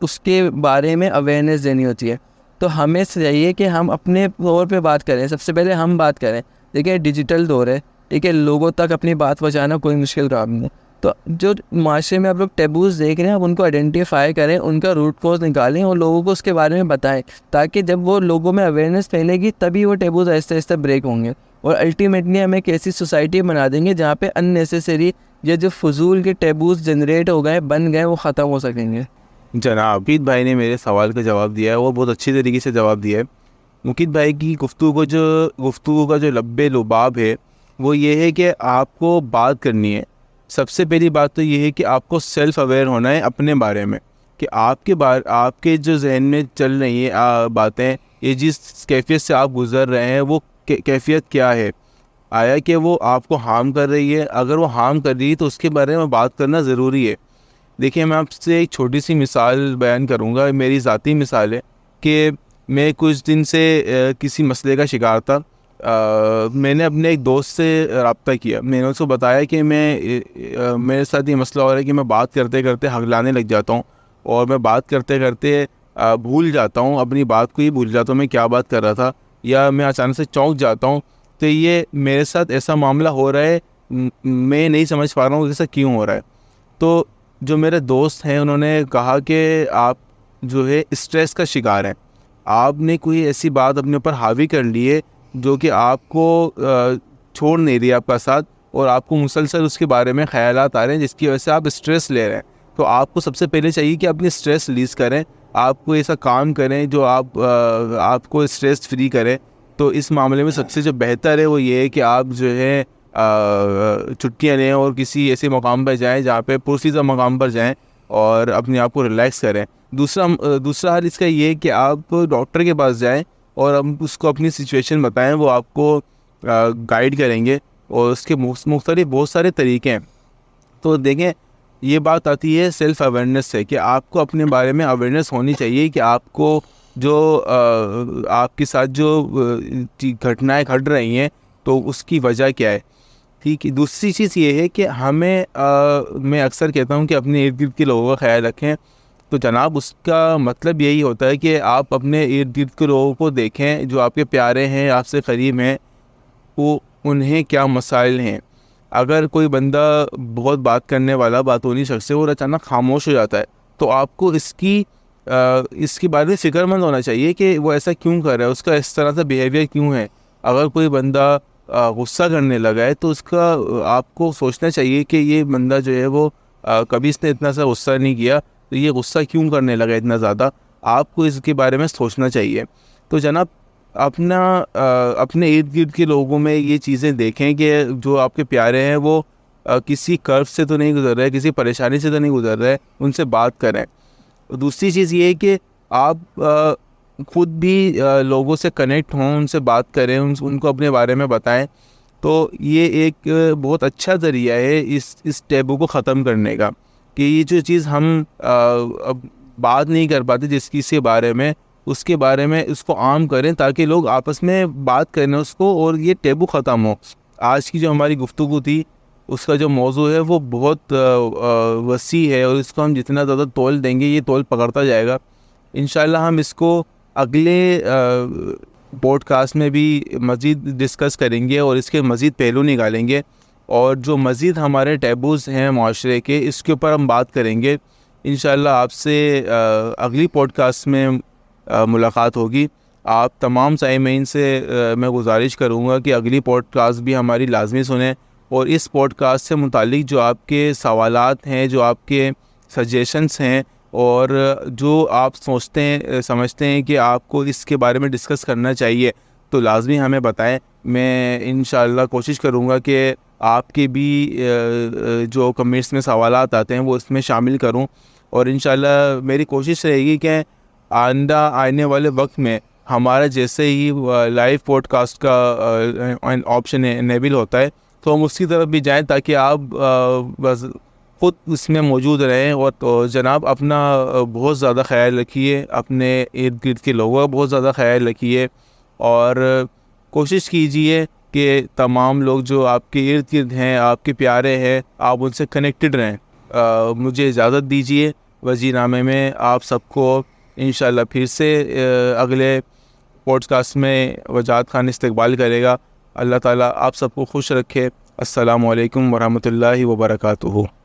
اس کے بارے میں اویئرنیس دینی ہوتی ہے. تو ہمیں چاہیے کہ ہم اپنے طور پہ بات کریں، سب سے پہلے ہم بات کریں. دیکھیں ڈیجیٹل دور ہے، ٹھیک ہے، لوگوں تک اپنی بات پہنچانا کوئی مشکل کام نہیں ہے. تو جو معاشرے میں آپ لوگ ٹیبوز دیکھ رہے ہیں آپ ان کو آئیڈینٹیفائی کریں، ان کا روٹ کوز نکالیں اور لوگوں کو اس کے بارے میں بتائیں، تاکہ جب وہ لوگوں میں اویئرنیس پھیلے گی تبھی وہ ٹیبوز آہستہ آہستہ بریک ہوں گے، اور الٹیمیٹلی ہم ایک ایسی سوسائٹی بنا دیں گے جہاں پہ ان نیسیسری یہ جو فضول کے ٹیبوز جنریٹ ہو گئے بن گئے وہ ختم ہو سکیں گے. جناب مقید بھائی نے میرے سوال کا جواب دیا ہے، وہ بہت اچھی طریقے سے جواب دیا ہے. مقید بھائی کی گفتگو کا جو لب لباب ہے وہ یہ ہے کہ آپ کو بات کرنی ہے. سب سے پہلی بات تو یہ ہے کہ آپ کو سیلف اویئر ہونا ہے اپنے بارے میں، کہ آپ کے جو ذہن میں چل رہی ہیں باتیں، یہ جس کیفیت سے آپ گزر رہے ہیں وہ کیفیت کیا ہے. آیا کہ وہ آپ کو ہارم کر رہی ہے؟ اگر وہ ہارم کر رہی ہے تو اس کے بارے میں بات کرنا ضروری ہے. دیکھیں میں آپ سے ایک چھوٹی سی مثال بیان کروں گا، میری ذاتی مثال ہے کہ میں کچھ دن سے کسی مسئلے کا شکار تھا. میں نے اپنے ایک دوست سے رابطہ کیا، میں نے اس کو بتایا کہ میرے ساتھ یہ مسئلہ ہو رہا ہے کہ میں بات کرتے کرتے ہگلانے لگ جاتا ہوں، اور میں بات کرتے کرتے بھول جاتا ہوں، اپنی بات کو ہی بھول جاتا ہوں میں کیا بات کر رہا تھا، یا میں اچانک سے چونک جاتا ہوں. تو یہ میرے ساتھ ایسا معاملہ ہو رہا ہے، میں نہیں سمجھ پا رہا ہوں کہ ایسا کیوں ہو رہا ہے. تو جو میرے دوست ہیں انہوں نے کہا کہ آپ جو ہے اسٹریس کا شکار ہیں، آپ نے کوئی ایسی بات اپنے اوپر حاوی کر لی ہے جو کہ آپ کو چھوڑ نہیں رہی آپ کا ساتھ، اور آپ کو مسلسل اس کے بارے میں خیالات آ رہے ہیں جس کی وجہ سے آپ اسٹریس لے رہے ہیں. تو آپ کو سب سے پہلے چاہیے کہ اپنی اسٹریس ریلیز کریں، آپ کو ایسا کام کریں جو آپ کو اسٹریس فری کرے. تو اس معاملے میں سب سے جو بہتر ہے وہ یہ ہے کہ آپ جو ہے چھٹیاں لیں اور کسی ایسے مقام پر جائیں جہاں پہ پرسیدہ مقام پر جائیں اور اپنے آپ کو ریلیکس کریں. دوسرا حال اس کا یہ ہے کہ آپ ڈاکٹر کے پاس جائیں اور اس کو اپنی سچویشن بتائیں، وہ آپ کو گائیڈ کریں گے، اور اس کے مختلف بہت سارے طریقے ہیں. تو دیکھیں یہ بات آتی ہے سیلف اویئرنیس سے، کہ آپ کو اپنے بارے میں اویئرنیس ہونی چاہیے کہ آپ کو جو آپ کے ساتھ جو گھٹنائیں گھٹ رہی ہیں تو اس کی وجہ کیا ہے. ٹھیک ہے. دوسری چیز یہ ہے کہ میں اکثر کہتا ہوں کہ اپنے ارد گرد کے لوگوں کا خیال رکھیں. تو جناب اس کا مطلب یہی ہوتا ہے کہ آپ اپنے ارد گرد کے لوگوں کو دیکھیں جو آپ کے پیارے ہیں، آپ سے قریب ہیں، وہ انہیں کیا مسائل ہیں. اگر کوئی بندہ بہت بات کرنے والا باتونی شخص ہے اور اچانک خاموش ہو جاتا ہے تو آپ کو اس کے بارے میں فکر مند ہونا چاہیے کہ وہ ایسا کیوں کر رہا ہے، اس کا اس طرح سے بیہیویئر کیوں ہے. اگر کوئی بندہ غصہ کرنے لگا ہے تو اس کا آپ کو سوچنا چاہیے کہ یہ بندہ جو ہے وہ کبھی اس نے اتنا سا غصہ نہیں کیا، تو یہ غصہ کیوں کرنے لگا اتنا زیادہ. آپ کو اس کے بارے میں سوچنا چاہیے. تو جناب اپنے ارد گرد کے لوگوں میں یہ چیزیں دیکھیں کہ جو آپ کے پیارے ہیں وہ کسی کرب سے تو نہیں گزر رہے، کسی پریشانی سے تو نہیں گزر رہے، ان سے بات کریں. دوسری چیز یہ ہے کہ آپ خود بھی لوگوں سے کنیکٹ ہوں, ان سے بات کریں, ان کو اپنے بارے میں بتائیں. تو یہ ایک بہت اچھا ذریعہ ہے اس ٹیبو کو ختم کرنے کا, کہ یہ جو چیز ہم اب بات نہیں کر پاتے جس کی کے بارے میں, اس کے بارے میں اس کو عام کریں تاکہ لوگ آپس میں بات کریں اس کو, اور یہ ٹیبو ختم ہو. آج کی جو ہماری گفتگو تھی اس کا جو موضوع ہے وہ بہت وسیع ہے, اور اس کو ہم جتنا زیادہ تول دیں گے یہ تول پکڑتا جائے گا. انشاءاللہ ہم اس کو اگلے پوڈ کاسٹ میں بھی مزید ڈسکس کریں گے اور اس کے مزید پہلو نکالیں گے, اور جو مزید ہمارے ٹیبوز ہیں معاشرے کے اس کے اوپر ہم بات کریں گے. انشاءاللہ آپ سے اگلی پوڈ کاسٹ میں ملاقات ہوگی. آپ تمام سامعین سے میں گزارش کروں گا کہ اگلی پوڈ کاسٹ بھی ہماری لازمی سنیں, اور اس پوڈ کاسٹ سے متعلق جو آپ کے سوالات ہیں, جو آپ کے سجیشنس ہیں, اور جو آپ سوچتے ہیں سمجھتے ہیں کہ آپ کو اس کے بارے میں ڈسکس کرنا چاہیے, تو لازمی ہمیں بتائیں. میں انشاءاللہ کوشش کروں گا کہ آپ کے بھی جو کمنٹس میں سوالات آتے ہیں وہ اس میں شامل کروں, اور انشاءاللہ میری کوشش رہے گی کہ آنے والے وقت میں ہمارا جیسے ہی لائیو پوڈ کاسٹ کا آپشن انیبل ہوتا ہے تو ہم اس کی طرف بھی جائیں, تاکہ آپ بس خود اس میں موجود رہیں. اور تو جناب اپنا بہت زیادہ خیال رکھیے, اپنے ارد گرد کے لوگوں کا بہت زیادہ خیال رکھیے, اور کوشش کیجئے کہ تمام لوگ جو آپ کے ارد گرد ہیں, آپ کے پیارے ہیں, آپ ان سے کنیکٹڈ رہیں. مجھے اجازت دیجئے. وجی نامے میں آپ سب کو انشاءاللہ پھر سے اگلے پوڈ کاسٹ میں وجاہت خان استقبال کرے گا. اللہ تعالیٰ آپ سب کو خوش رکھے. السلام علیکم ورحمۃ اللہ وبرکاتہ.